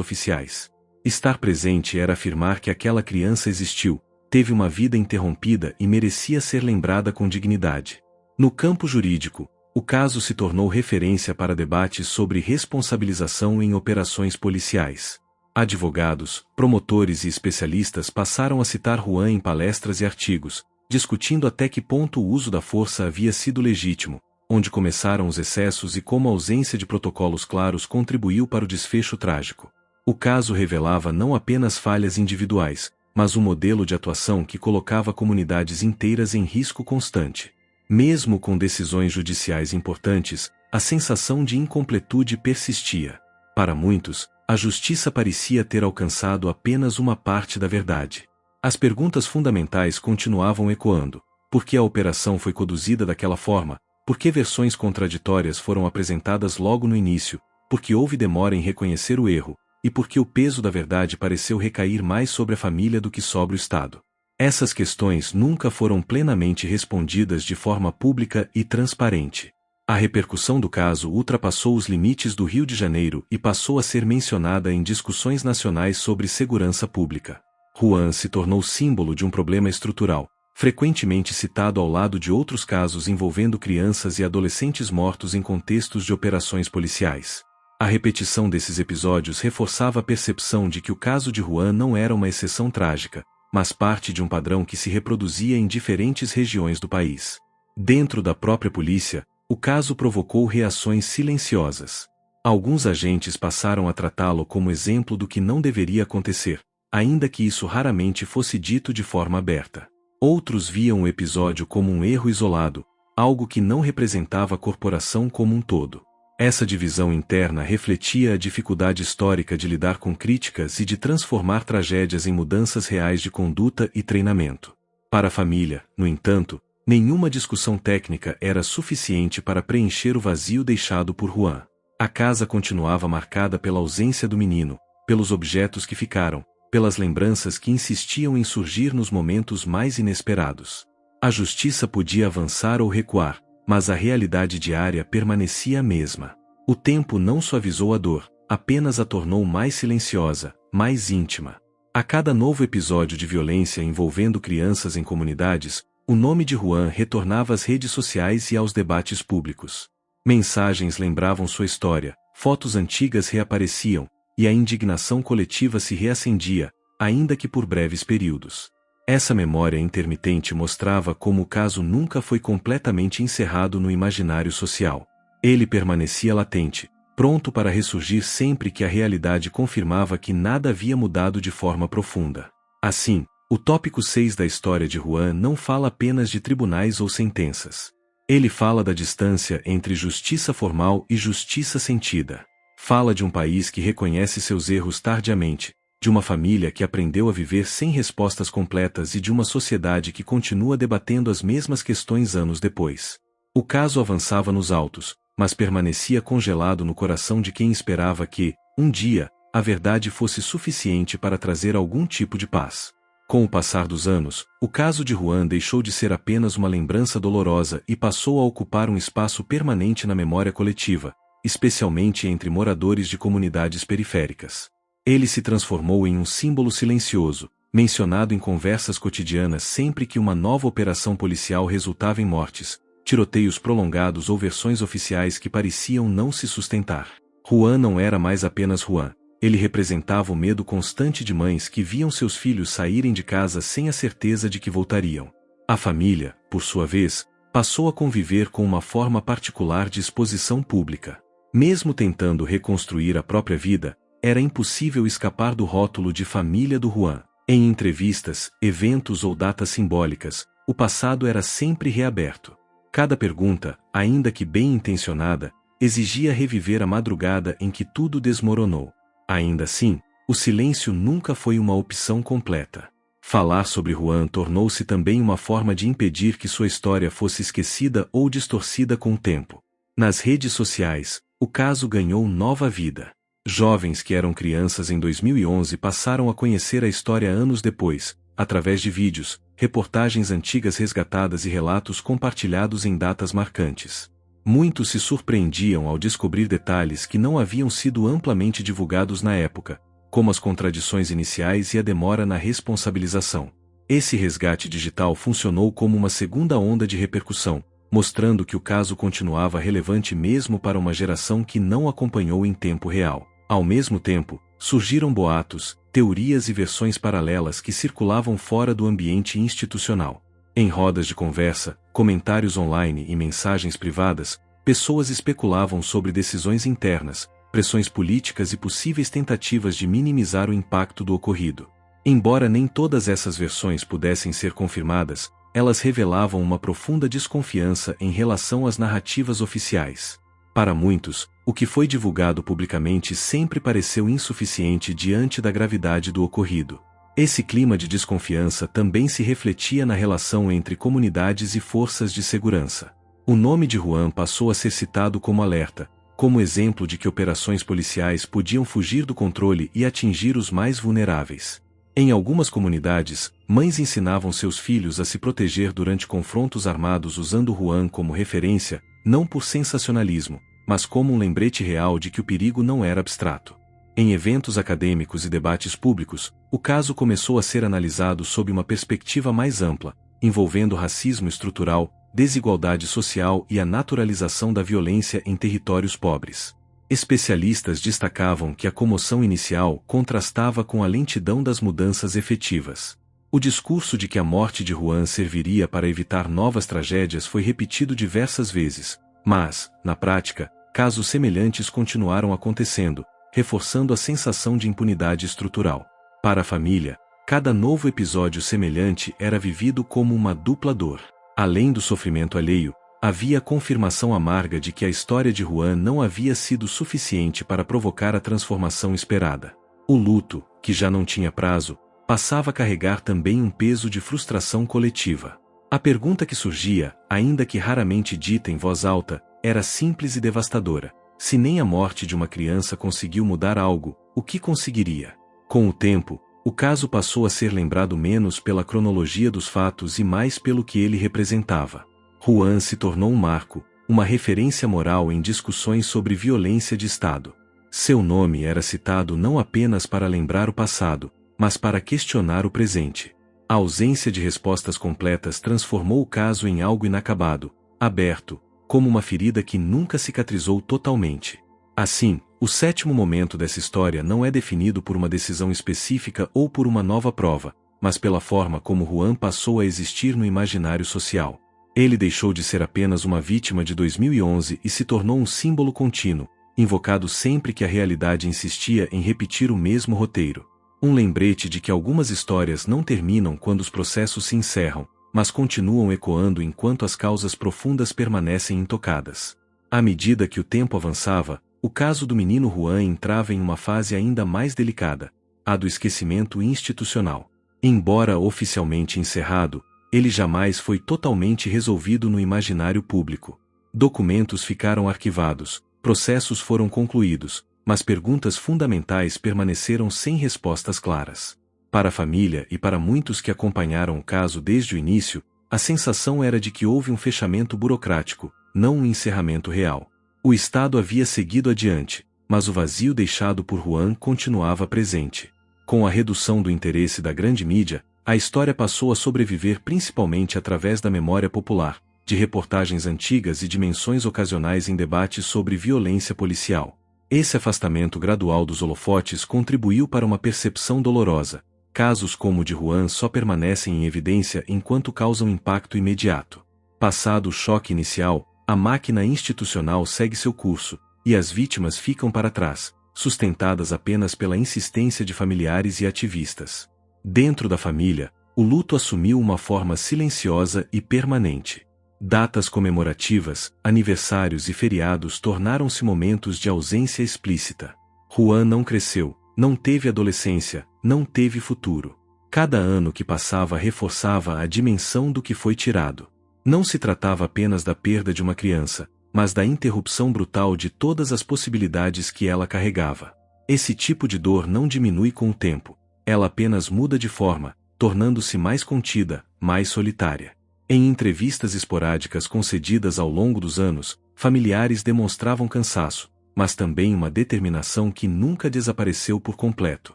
oficiais. Estar presente era afirmar que aquela criança existiu, teve uma vida interrompida e merecia ser lembrada com dignidade. No campo jurídico, o caso se tornou referência para debates sobre responsabilização em operações policiais. Advogados, promotores e especialistas passaram a citar Juan em palestras e artigos, discutindo até que ponto o uso da força havia sido legítimo, onde começaram os excessos e como a ausência de protocolos claros contribuiu para o desfecho trágico. O caso revelava não apenas falhas individuais, mas um modelo de atuação que colocava comunidades inteiras em risco constante. Mesmo com decisões judiciais importantes, a sensação de incompletude persistia. Para muitos, a justiça parecia ter alcançado apenas uma parte da verdade. As perguntas fundamentais continuavam ecoando. Por que a operação foi conduzida daquela forma? Por que versões contraditórias foram apresentadas logo no início? Por que houve demora em reconhecer o erro? E por que o peso da verdade pareceu recair mais sobre a família do que sobre o Estado? Essas questões nunca foram plenamente respondidas de forma pública e transparente. A repercussão do caso ultrapassou os limites do Rio de Janeiro e passou a ser mencionada em discussões nacionais sobre segurança pública. Juan se tornou símbolo de um problema estrutural, frequentemente citado ao lado de outros casos envolvendo crianças e adolescentes mortos em contextos de operações policiais. A repetição desses episódios reforçava a percepção de que o caso de Juan não era uma exceção trágica, mas parte de um padrão que se reproduzia em diferentes regiões do país. Dentro da própria polícia, o caso provocou reações silenciosas. Alguns agentes passaram a tratá-lo como exemplo do que não deveria acontecer, ainda que isso raramente fosse dito de forma aberta. Outros viam o episódio como um erro isolado, algo que não representava a corporação como um todo. Essa divisão interna refletia a dificuldade histórica de lidar com críticas e de transformar tragédias em mudanças reais de conduta e treinamento. Para a família, no entanto, nenhuma discussão técnica era suficiente para preencher o vazio deixado por Juan. A casa continuava marcada pela ausência do menino, pelos objetos que ficaram, pelas lembranças que insistiam em surgir nos momentos mais inesperados. A justiça podia avançar ou recuar, mas a realidade diária permanecia a mesma. O tempo não suavizou a dor, apenas a tornou mais silenciosa, mais íntima. A cada novo episódio de violência envolvendo crianças em comunidades, o nome de Juan retornava às redes sociais e aos debates públicos. Mensagens lembravam sua história, fotos antigas reapareciam, e a indignação coletiva se reacendia, ainda que por breves períodos. Essa memória intermitente mostrava como o caso nunca foi completamente encerrado no imaginário social. Ele permanecia latente, pronto para ressurgir sempre que a realidade confirmava que nada havia mudado de forma profunda. Assim, o tópico 6 da história de Juan não fala apenas de tribunais ou sentenças. Ele fala da distância entre justiça formal e justiça sentida. Fala de um país que reconhece seus erros tardiamente, de uma família que aprendeu a viver sem respostas completas e de uma sociedade que continua debatendo as mesmas questões anos depois. O caso avançava nos autos, mas permanecia congelado no coração de quem esperava que, um dia, a verdade fosse suficiente para trazer algum tipo de paz. Com o passar dos anos, o caso de Juan deixou de ser apenas uma lembrança dolorosa e passou a ocupar um espaço permanente na memória coletiva, especialmente entre moradores de comunidades periféricas. Ele se transformou em um símbolo silencioso, mencionado em conversas cotidianas sempre que uma nova operação policial resultava em mortes, tiroteios prolongados ou versões oficiais que pareciam não se sustentar. Juan não era mais apenas Juan. Ele representava o medo constante de mães que viam seus filhos saírem de casa sem a certeza de que voltariam. A família, por sua vez, passou a conviver com uma forma particular de exposição pública. Mesmo tentando reconstruir a própria vida, era impossível escapar do rótulo de família do Juan. Em entrevistas, eventos ou datas simbólicas, o passado era sempre reaberto. Cada pergunta, ainda que bem intencionada, exigia reviver a madrugada em que tudo desmoronou. Ainda assim, o silêncio nunca foi uma opção completa. Falar sobre Juan tornou-se também uma forma de impedir que sua história fosse esquecida ou distorcida com o tempo. Nas redes sociais, o caso ganhou nova vida. Jovens que eram crianças em 2011 passaram a conhecer a história anos depois, através de vídeos, reportagens antigas resgatadas e relatos compartilhados em datas marcantes. Muitos se surpreendiam ao descobrir detalhes que não haviam sido amplamente divulgados na época, como as contradições iniciais e a demora na responsabilização. Esse resgate digital funcionou como uma segunda onda de repercussão, mostrando que o caso continuava relevante mesmo para uma geração que não acompanhou em tempo real. Ao mesmo tempo, surgiram boatos, teorias e versões paralelas que circulavam fora do ambiente institucional. Em rodas de conversa, comentários online e mensagens privadas, pessoas especulavam sobre decisões internas, pressões políticas e possíveis tentativas de minimizar o impacto do ocorrido. Embora nem todas essas versões pudessem ser confirmadas, elas revelavam uma profunda desconfiança em relação às narrativas oficiais. Para muitos, o que foi divulgado publicamente sempre pareceu insuficiente diante da gravidade do ocorrido. Esse clima de desconfiança também se refletia na relação entre comunidades e forças de segurança. O nome de Juan passou a ser citado como alerta, como exemplo de que operações policiais podiam fugir do controle e atingir os mais vulneráveis. Em algumas comunidades, mães ensinavam seus filhos a se proteger durante confrontos armados usando Juan como referência, não por sensacionalismo, mas como um lembrete real de que o perigo não era abstrato. Em eventos acadêmicos e debates públicos, o caso começou a ser analisado sob uma perspectiva mais ampla, envolvendo racismo estrutural, desigualdade social e a naturalização da violência em territórios pobres. Especialistas destacavam que a comoção inicial contrastava com a lentidão das mudanças efetivas. O discurso de que a morte de Juan serviria para evitar novas tragédias foi repetido diversas vezes, mas, na prática, casos semelhantes continuaram acontecendo, reforçando a sensação de impunidade estrutural. Para a família, cada novo episódio semelhante era vivido como uma dupla dor. Além do sofrimento alheio, havia a confirmação amarga de que a história de Juan não havia sido suficiente para provocar a transformação esperada. O luto, que já não tinha prazo, passava a carregar também um peso de frustração coletiva. A pergunta que surgia, ainda que raramente dita em voz alta, era simples e devastadora. Se nem a morte de uma criança conseguiu mudar algo, o que conseguiria? Com o tempo, o caso passou a ser lembrado menos pela cronologia dos fatos e mais pelo que ele representava. Juan se tornou um marco, uma referência moral em discussões sobre violência de Estado. Seu nome era citado não apenas para lembrar o passado, mas para questionar o presente. A ausência de respostas completas transformou o caso em algo inacabado, aberto, como uma ferida que nunca cicatrizou totalmente. Assim, o sétimo momento dessa história não é definido por uma decisão específica ou por uma nova prova, mas pela forma como Juan passou a existir no imaginário social. Ele deixou de ser apenas uma vítima de 2011 e se tornou um símbolo contínuo, invocado sempre que a realidade insistia em repetir o mesmo roteiro. Um lembrete de que algumas histórias não terminam quando os processos se encerram, mas continuam ecoando enquanto as causas profundas permanecem intocadas. À medida que o tempo avançava, o caso do menino Juan entrava em uma fase ainda mais delicada, a do esquecimento institucional. Embora oficialmente encerrado, ele jamais foi totalmente resolvido no imaginário público. Documentos ficaram arquivados, processos foram concluídos, mas perguntas fundamentais permaneceram sem respostas claras. Para a família e para muitos que acompanharam o caso desde o início, a sensação era de que houve um fechamento burocrático, não um encerramento real. O Estado havia seguido adiante, mas o vazio deixado por Juan continuava presente. Com a redução do interesse da grande mídia, a história passou a sobreviver principalmente através da memória popular, de reportagens antigas e de menções ocasionais em debates sobre violência policial. Esse afastamento gradual dos holofotes contribuiu para uma percepção dolorosa. Casos como o de Juan só permanecem em evidência enquanto causam impacto imediato. Passado o choque inicial, a máquina institucional segue seu curso, e as vítimas ficam para trás, sustentadas apenas pela insistência de familiares e ativistas. Dentro da família, o luto assumiu uma forma silenciosa e permanente. Datas comemorativas, aniversários e feriados tornaram-se momentos de ausência explícita. Juan não cresceu, não teve adolescência, não teve futuro. Cada ano que passava reforçava a dimensão do que foi tirado. Não se tratava apenas da perda de uma criança, mas da interrupção brutal de todas as possibilidades que ela carregava. Esse tipo de dor não diminui com o tempo, ela apenas muda de forma, tornando-se mais contida, mais solitária. Em entrevistas esporádicas concedidas ao longo dos anos, familiares demonstravam cansaço, mas também uma determinação que nunca desapareceu por completo.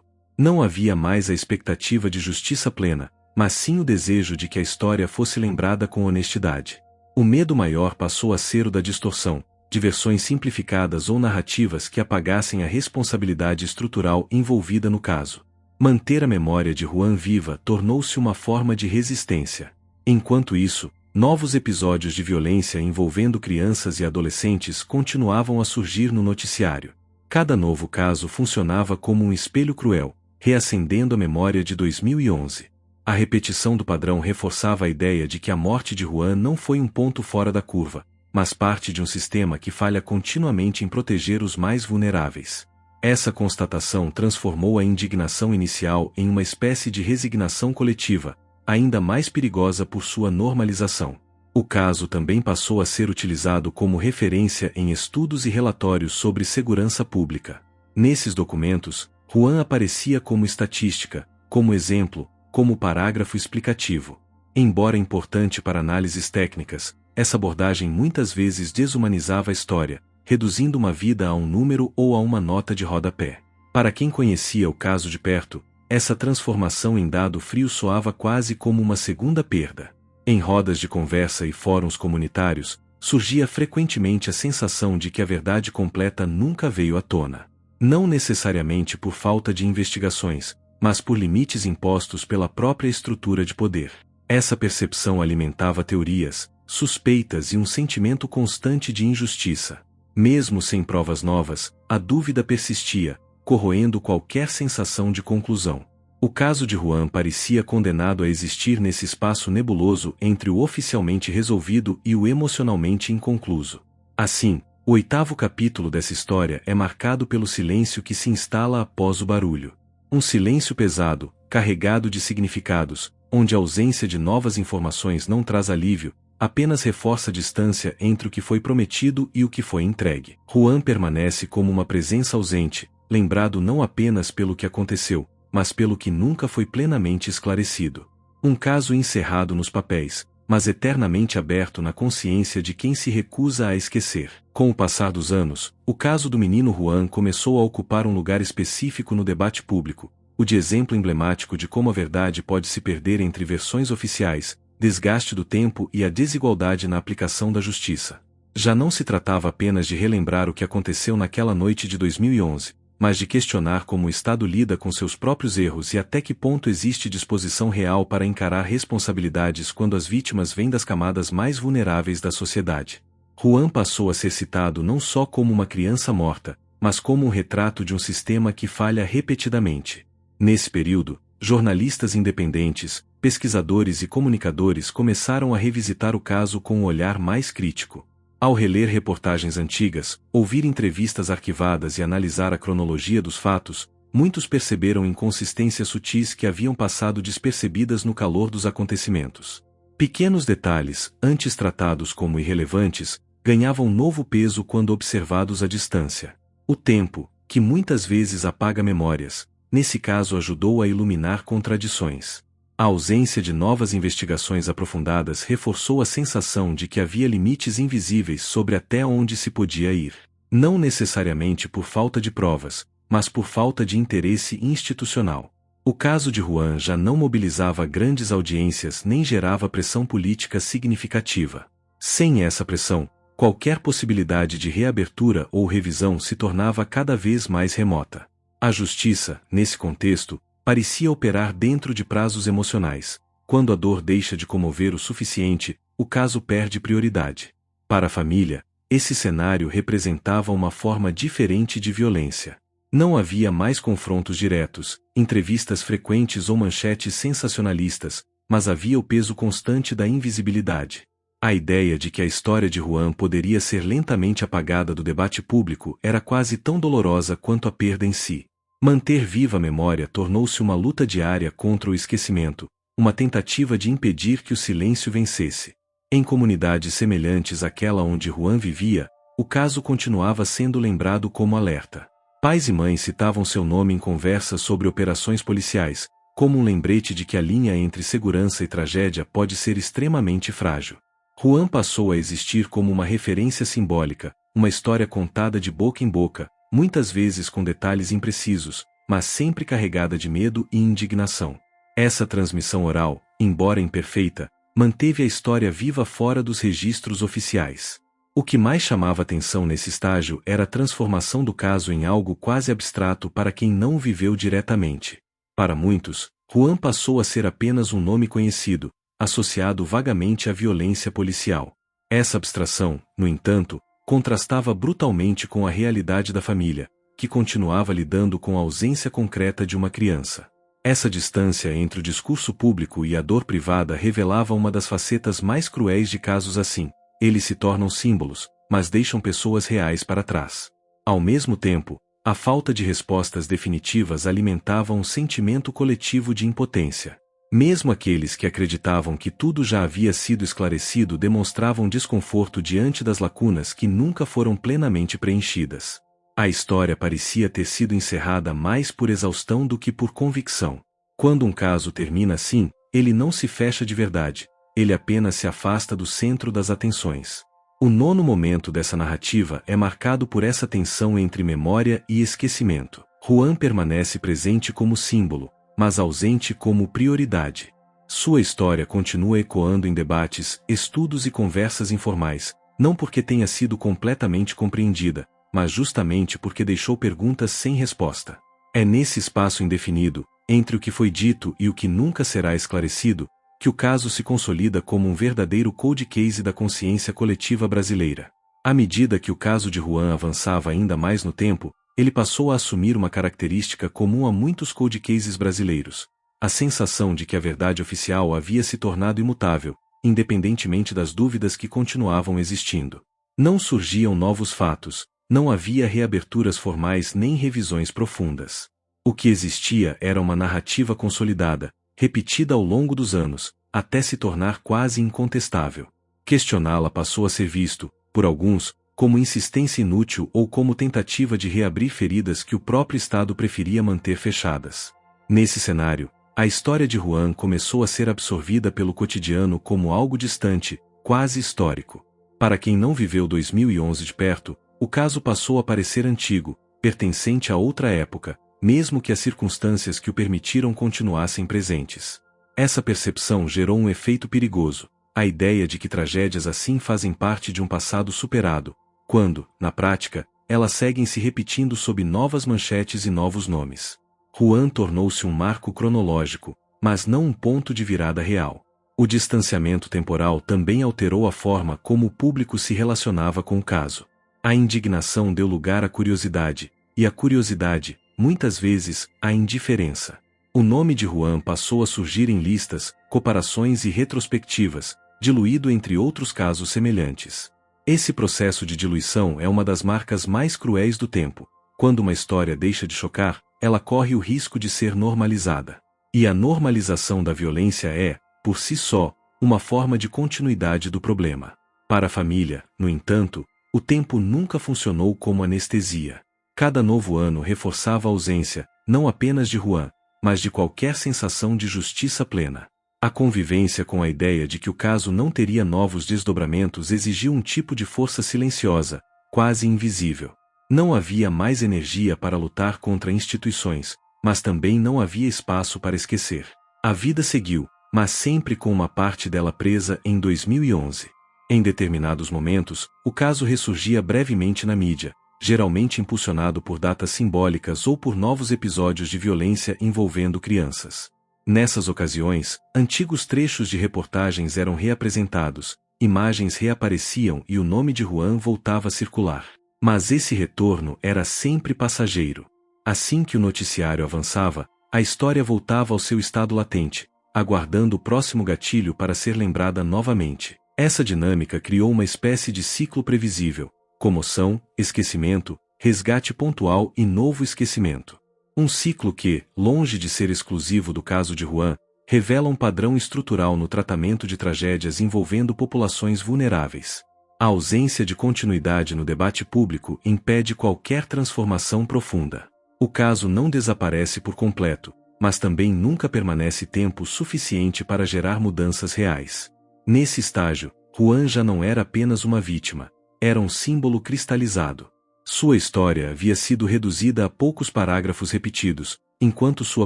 Não havia mais a expectativa de justiça plena, mas sim o desejo de que a história fosse lembrada com honestidade. O medo maior passou a ser o da distorção, de versões simplificadas ou narrativas que apagassem a responsabilidade estrutural envolvida no caso. Manter a memória de Juan viva tornou-se uma forma de resistência. Enquanto isso, novos episódios de violência envolvendo crianças e adolescentes continuavam a surgir no noticiário. Cada novo caso funcionava como um espelho cruel, reacendendo a memória de 2011. A repetição do padrão reforçava a ideia de que a morte de Juan não foi um ponto fora da curva, mas parte de um sistema que falha continuamente em proteger os mais vulneráveis. Essa constatação transformou a indignação inicial em uma espécie de resignação coletiva, ainda mais perigosa por sua normalização. O caso também passou a ser utilizado como referência em estudos e relatórios sobre segurança pública. Nesses documentos, Juan aparecia como estatística, como exemplo, como parágrafo explicativo. Embora importante para análises técnicas, essa abordagem muitas vezes desumanizava a história, reduzindo uma vida a um número ou a uma nota de rodapé. Para quem conhecia o caso de perto, essa transformação em dado frio soava quase como uma segunda perda. Em rodas de conversa e fóruns comunitários, surgia frequentemente a sensação de que a verdade completa nunca veio à tona. Não necessariamente por falta de investigações, mas por limites impostos pela própria estrutura de poder. Essa percepção alimentava teorias, suspeitas e um sentimento constante de injustiça. Mesmo sem provas novas, a dúvida persistia, corroendo qualquer sensação de conclusão. O caso de Juan parecia condenado a existir nesse espaço nebuloso entre o oficialmente resolvido e o emocionalmente inconcluso. Assim, o 8º capítulo dessa história é marcado pelo silêncio que se instala após o barulho. Um silêncio pesado, carregado de significados, onde a ausência de novas informações não traz alívio, apenas reforça a distância entre o que foi prometido e o que foi entregue. Juan permanece como uma presença ausente, lembrado não apenas pelo que aconteceu, mas pelo que nunca foi plenamente esclarecido. Um caso encerrado nos papéis, mas eternamente aberto na consciência de quem se recusa a esquecer. Com o passar dos anos, o caso do menino Juan começou a ocupar um lugar específico no debate público, o de exemplo emblemático de como a verdade pode se perder entre versões oficiais, desgaste do tempo e a desigualdade na aplicação da justiça. Já não se tratava apenas de relembrar o que aconteceu naquela noite de 2011, mas de questionar como o Estado lida com seus próprios erros e até que ponto existe disposição real para encarar responsabilidades quando as vítimas vêm das camadas mais vulneráveis da sociedade. Juan passou a ser citado não só como uma criança morta, mas como um retrato de um sistema que falha repetidamente. Nesse período, jornalistas independentes, pesquisadores e comunicadores começaram a revisitar o caso com um olhar mais crítico. Ao reler reportagens antigas, ouvir entrevistas arquivadas e analisar a cronologia dos fatos, muitos perceberam inconsistências sutis que haviam passado despercebidas no calor dos acontecimentos. Pequenos detalhes, antes tratados como irrelevantes, ganhavam novo peso quando observados à distância. O tempo, que muitas vezes apaga memórias, nesse caso ajudou a iluminar contradições. A ausência de novas investigações aprofundadas reforçou a sensação de que havia limites invisíveis sobre até onde se podia ir. Não necessariamente por falta de provas, mas por falta de interesse institucional. O caso de Juan já não mobilizava grandes audiências nem gerava pressão política significativa. Sem essa pressão, qualquer possibilidade de reabertura ou revisão se tornava cada vez mais remota. A justiça, nesse contexto, parecia operar dentro de prazos emocionais. Quando a dor deixa de comover o suficiente, o caso perde prioridade. Para a família, esse cenário representava uma forma diferente de violência. Não havia mais confrontos diretos, entrevistas frequentes ou manchetes sensacionalistas, mas havia o peso constante da invisibilidade. A ideia de que a história de Juan poderia ser lentamente apagada do debate público era quase tão dolorosa quanto a perda em si. Manter viva a memória tornou-se uma luta diária contra o esquecimento, uma tentativa de impedir que o silêncio vencesse. Em comunidades semelhantes àquela onde Juan vivia, o caso continuava sendo lembrado como alerta. Pais e mães citavam seu nome em conversas sobre operações policiais, como um lembrete de que a linha entre segurança e tragédia pode ser extremamente frágil. Juan passou a existir como uma referência simbólica, uma história contada de boca em boca, muitas vezes com detalhes imprecisos, mas sempre carregada de medo e indignação. Essa transmissão oral, embora imperfeita, manteve a história viva fora dos registros oficiais. O que mais chamava atenção nesse estágio era a transformação do caso em algo quase abstrato para quem não o viveu diretamente. Para muitos, Juan passou a ser apenas um nome conhecido, associado vagamente à violência policial. Essa abstração, no entanto, contrastava brutalmente com a realidade da família, que continuava lidando com a ausência concreta de uma criança. Essa distância entre o discurso público e a dor privada revelava uma das facetas mais cruéis de casos assim. Eles se tornam símbolos, mas deixam pessoas reais para trás. Ao mesmo tempo, a falta de respostas definitivas alimentava um sentimento coletivo de impotência. Mesmo aqueles que acreditavam que tudo já havia sido esclarecido demonstravam desconforto diante das lacunas que nunca foram plenamente preenchidas. A história parecia ter sido encerrada mais por exaustão do que por convicção. Quando um caso termina assim, ele não se fecha de verdade, ele apenas se afasta do centro das atenções. O nono momento dessa narrativa é marcado por essa tensão entre memória e esquecimento. Juan permanece presente como símbolo, mas ausente como prioridade. Sua história continua ecoando em debates, estudos e conversas informais, não porque tenha sido completamente compreendida, mas justamente porque deixou perguntas sem resposta. É nesse espaço indefinido, entre o que foi dito e o que nunca será esclarecido, que o caso se consolida como um verdadeiro cold case da consciência coletiva brasileira. À medida que o caso de Juan avançava ainda mais no tempo, ele passou a assumir uma característica comum a muitos cold cases brasileiros: a sensação de que a verdade oficial havia se tornado imutável, independentemente das dúvidas que continuavam existindo. Não surgiam novos fatos, não havia reaberturas formais nem revisões profundas. O que existia era uma narrativa consolidada, repetida ao longo dos anos, até se tornar quase incontestável. Questioná-la passou a ser visto, por alguns, como insistência inútil ou como tentativa de reabrir feridas que o próprio Estado preferia manter fechadas. Nesse cenário, a história de Juan começou a ser absorvida pelo cotidiano como algo distante, quase histórico. Para quem não viveu 2011 de perto, o caso passou a parecer antigo, pertencente a outra época, mesmo que as circunstâncias que o permitiram continuassem presentes. Essa percepção gerou um efeito perigoso, a ideia de que tragédias assim fazem parte de um passado superado, quando, na prática, elas seguem se repetindo sob novas manchetes e novos nomes. Juan tornou-se um marco cronológico, mas não um ponto de virada real. O distanciamento temporal também alterou a forma como o público se relacionava com o caso. A indignação deu lugar à curiosidade, e a curiosidade, muitas vezes, à indiferença. O nome de Juan passou a surgir em listas, comparações e retrospectivas, diluído entre outros casos semelhantes. Esse processo de diluição é uma das marcas mais cruéis do tempo. Quando uma história deixa de chocar, ela corre o risco de ser normalizada. E a normalização da violência é, por si só, uma forma de continuidade do problema. Para a família, no entanto, o tempo nunca funcionou como anestesia. Cada novo ano reforçava a ausência, não apenas de Juan, mas de qualquer sensação de justiça plena. A convivência com a ideia de que o caso não teria novos desdobramentos exigiu um tipo de força silenciosa, quase invisível. Não havia mais energia para lutar contra instituições, mas também não havia espaço para esquecer. A vida seguiu, mas sempre com uma parte dela presa em 2011. Em determinados momentos, o caso ressurgia brevemente na mídia, geralmente impulsionado por datas simbólicas ou por novos episódios de violência envolvendo crianças. Nessas ocasiões, antigos trechos de reportagens eram reapresentados, imagens reapareciam e o nome de Juan voltava a circular. Mas esse retorno era sempre passageiro. Assim que o noticiário avançava, a história voltava ao seu estado latente, aguardando o próximo gatilho para ser lembrada novamente. Essa dinâmica criou uma espécie de ciclo previsível: comoção, esquecimento, resgate pontual e novo esquecimento. Um ciclo que, longe de ser exclusivo do caso de Juan, revela um padrão estrutural no tratamento de tragédias envolvendo populações vulneráveis. A ausência de continuidade no debate público impede qualquer transformação profunda. O caso não desaparece por completo, mas também nunca permanece tempo suficiente para gerar mudanças reais. Nesse estágio, Juan já não era apenas uma vítima, era um símbolo cristalizado. Sua história havia sido reduzida a poucos parágrafos repetidos, enquanto sua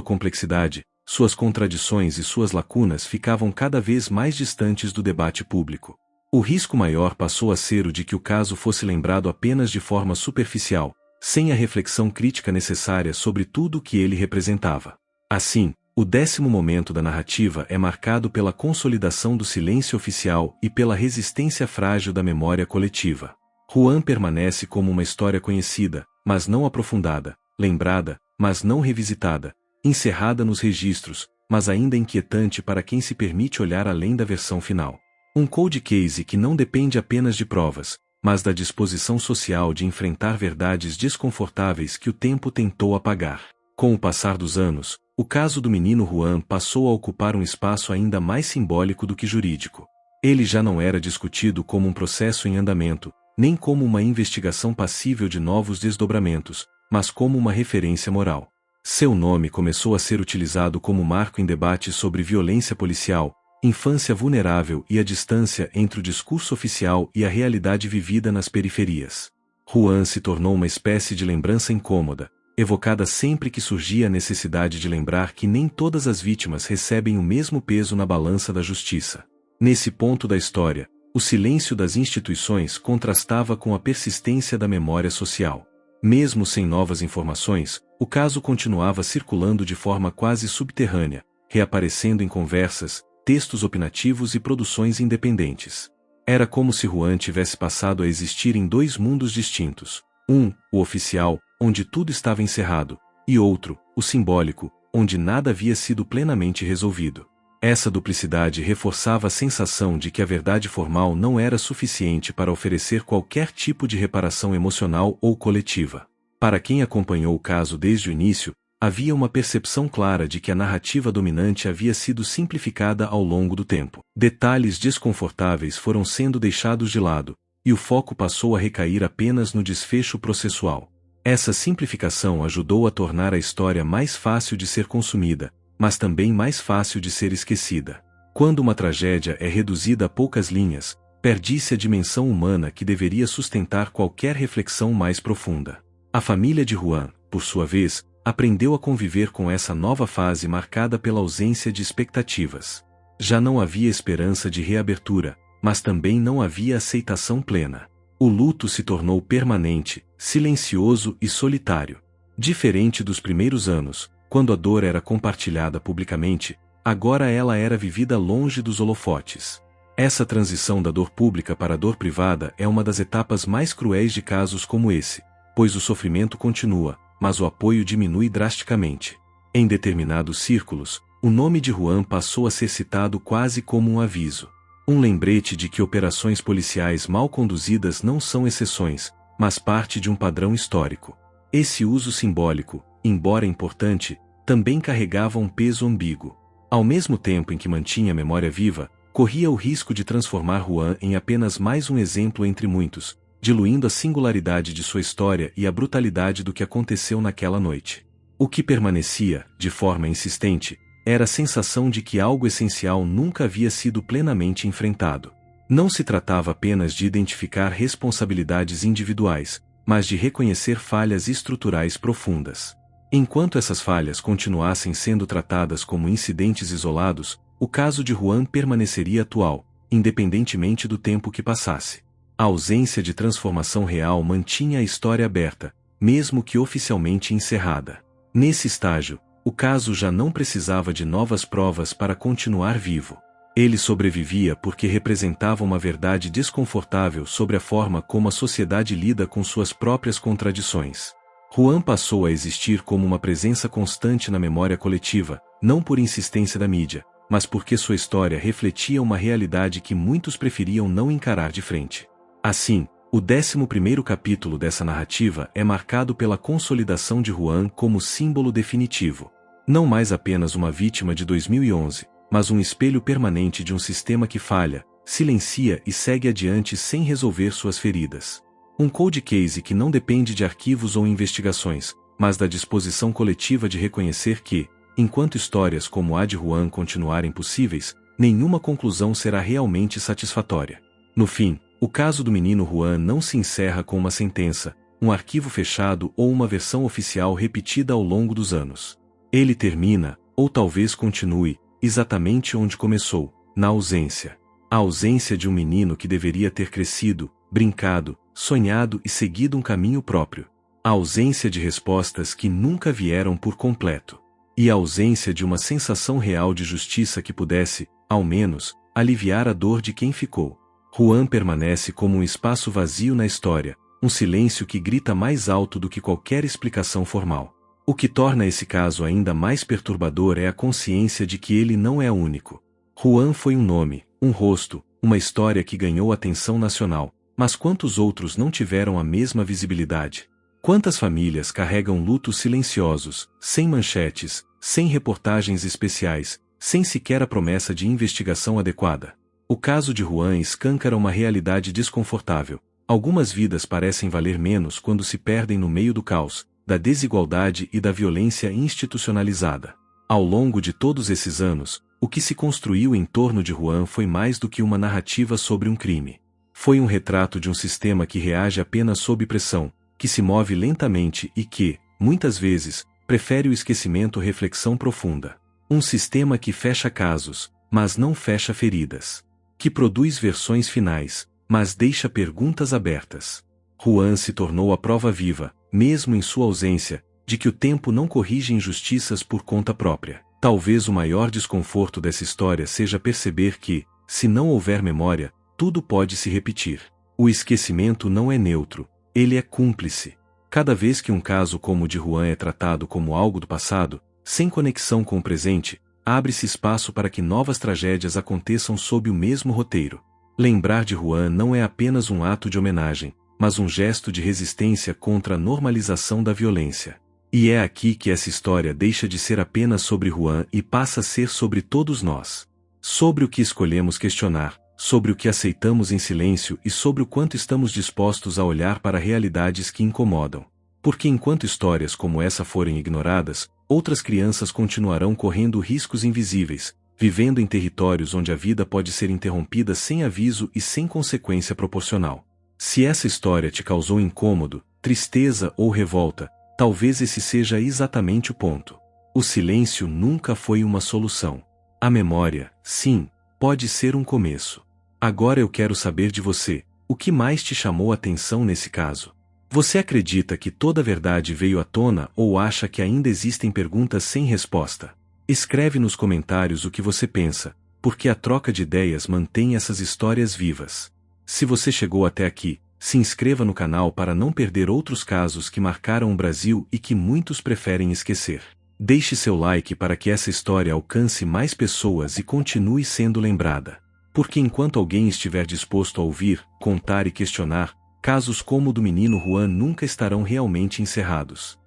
complexidade, suas contradições e suas lacunas ficavam cada vez mais distantes do debate público. O risco maior passou a ser o de que o caso fosse lembrado apenas de forma superficial, sem a reflexão crítica necessária sobre tudo o que ele representava. Assim, o 10º momento da narrativa é marcado pela consolidação do silêncio oficial e pela resistência frágil da memória coletiva. Juan permanece como uma história conhecida, mas não aprofundada, lembrada, mas não revisitada, encerrada nos registros, mas ainda inquietante para quem se permite olhar além da versão final. Um cold case que não depende apenas de provas, mas da disposição social de enfrentar verdades desconfortáveis que o tempo tentou apagar. Com o passar dos anos, o caso do menino Juan passou a ocupar um espaço ainda mais simbólico do que jurídico. Ele já não era discutido como um processo em andamento, nem como uma investigação passível de novos desdobramentos, mas como uma referência moral. Seu nome começou a ser utilizado como marco em debates sobre violência policial, infância vulnerável e a distância entre o discurso oficial e a realidade vivida nas periferias. Juan se tornou uma espécie de lembrança incômoda, evocada sempre que surgia a necessidade de lembrar que nem todas as vítimas recebem o mesmo peso na balança da justiça. Nesse ponto da história, o silêncio das instituições contrastava com a persistência da memória social. Mesmo sem novas informações, o caso continuava circulando de forma quase subterrânea, reaparecendo em conversas, textos opinativos e produções independentes. Era como se Juan tivesse passado a existir em dois mundos distintos. Um, o oficial, onde tudo estava encerrado, e outro, o simbólico, onde nada havia sido plenamente resolvido. Essa duplicidade reforçava a sensação de que a verdade formal não era suficiente para oferecer qualquer tipo de reparação emocional ou coletiva. Para quem acompanhou o caso desde o início, havia uma percepção clara de que a narrativa dominante havia sido simplificada ao longo do tempo. Detalhes desconfortáveis foram sendo deixados de lado, e o foco passou a recair apenas no desfecho processual. Essa simplificação ajudou a tornar a história mais fácil de ser consumida, mas também mais fácil de ser esquecida. Quando uma tragédia é reduzida a poucas linhas, perde-se a dimensão humana que deveria sustentar qualquer reflexão mais profunda. A família de Juan, por sua vez, aprendeu a conviver com essa nova fase marcada pela ausência de expectativas. Já não havia esperança de reabertura, mas também não havia aceitação plena. O luto se tornou permanente, silencioso e solitário. Diferente dos primeiros anos, quando a dor era compartilhada publicamente, agora ela era vivida longe dos holofotes. Essa transição da dor pública para a dor privada é uma das etapas mais cruéis de casos como esse, pois o sofrimento continua, mas o apoio diminui drasticamente. Em determinados círculos, o nome de Juan passou a ser citado quase como um aviso. Um lembrete de que operações policiais mal conduzidas não são exceções, mas parte de um padrão histórico. Esse uso simbólico, embora importante, também carregava um peso ambíguo. Ao mesmo tempo em que mantinha a memória viva, corria o risco de transformar Juan em apenas mais um exemplo entre muitos, diluindo a singularidade de sua história e a brutalidade do que aconteceu naquela noite. O que permanecia, de forma insistente, era a sensação de que algo essencial nunca havia sido plenamente enfrentado. Não se tratava apenas de identificar responsabilidades individuais, mas de reconhecer falhas estruturais profundas. Enquanto essas falhas continuassem sendo tratadas como incidentes isolados, o caso de Juan permaneceria atual, independentemente do tempo que passasse. A ausência de transformação real mantinha a história aberta, mesmo que oficialmente encerrada. Nesse estágio, o caso já não precisava de novas provas para continuar vivo. Ele sobrevivia porque representava uma verdade desconfortável sobre a forma como a sociedade lida com suas próprias contradições. Juan passou a existir como uma presença constante na memória coletiva, não por insistência da mídia, mas porque sua história refletia uma realidade que muitos preferiam não encarar de frente. Assim, o 11º capítulo dessa narrativa é marcado pela consolidação de Juan como símbolo definitivo. Não mais apenas uma vítima de 2011, mas um espelho permanente de um sistema que falha, silencia e segue adiante sem resolver suas feridas. Um cold case que não depende de arquivos ou investigações, mas da disposição coletiva de reconhecer que, enquanto histórias como a de Juan continuarem possíveis, nenhuma conclusão será realmente satisfatória. No fim, o caso do menino Juan não se encerra com uma sentença, um arquivo fechado ou uma versão oficial repetida ao longo dos anos. Ele termina, ou talvez continue, exatamente onde começou, na ausência. A ausência de um menino que deveria ter crescido, brincado, sonhado e seguido um caminho próprio. A ausência de respostas que nunca vieram por completo. E a ausência de uma sensação real de justiça que pudesse, ao menos, aliviar a dor de quem ficou. Juan permanece como um espaço vazio na história, um silêncio que grita mais alto do que qualquer explicação formal. O que torna esse caso ainda mais perturbador é a consciência de que ele não é único. Juan foi um nome, um rosto, uma história que ganhou atenção nacional, mas quantos outros não tiveram a mesma visibilidade? Quantas famílias carregam lutos silenciosos, sem manchetes, sem reportagens especiais, sem sequer a promessa de investigação adequada? O caso de Juan escancara uma realidade desconfortável. Algumas vidas parecem valer menos quando se perdem no meio do caos, da desigualdade e da violência institucionalizada. Ao longo de todos esses anos, o que se construiu em torno de Juan foi mais do que uma narrativa sobre um crime. Foi um retrato de um sistema que reage apenas sob pressão, que se move lentamente e que, muitas vezes, prefere o esquecimento ou reflexão profunda. Um sistema que fecha casos, mas não fecha feridas. Que produz versões finais, mas deixa perguntas abertas. Juan se tornou a prova viva, mesmo em sua ausência, de que o tempo não corrige injustiças por conta própria. Talvez o maior desconforto dessa história seja perceber que, se não houver memória, tudo pode se repetir. O esquecimento não é neutro, ele é cúmplice. Cada vez que um caso como o de Juan é tratado como algo do passado, sem conexão com o presente, abre-se espaço para que novas tragédias aconteçam sob o mesmo roteiro. Lembrar de Juan não é apenas um ato de homenagem, mas um gesto de resistência contra a normalização da violência. E é aqui que essa história deixa de ser apenas sobre Juan e passa a ser sobre todos nós. Sobre o que escolhemos questionar, sobre o que aceitamos em silêncio e sobre o quanto estamos dispostos a olhar para realidades que incomodam. Porque enquanto histórias como essa forem ignoradas, outras crianças continuarão correndo riscos invisíveis, vivendo em territórios onde a vida pode ser interrompida sem aviso e sem consequência proporcional. Se essa história te causou incômodo, tristeza ou revolta, talvez esse seja exatamente o ponto. O silêncio nunca foi uma solução. A memória, sim, pode ser um começo. Agora eu quero saber de você, o que mais te chamou a atenção nesse caso? Você acredita que toda a verdade veio à tona ou acha que ainda existem perguntas sem resposta? Escreve nos comentários o que você pensa, porque a troca de ideias mantém essas histórias vivas. Se você chegou até aqui, se inscreva no canal para não perder outros casos que marcaram o Brasil e que muitos preferem esquecer. Deixe seu like para que essa história alcance mais pessoas e continue sendo lembrada. Porque enquanto alguém estiver disposto a ouvir, contar e questionar, casos como o do menino Juan nunca estarão realmente encerrados.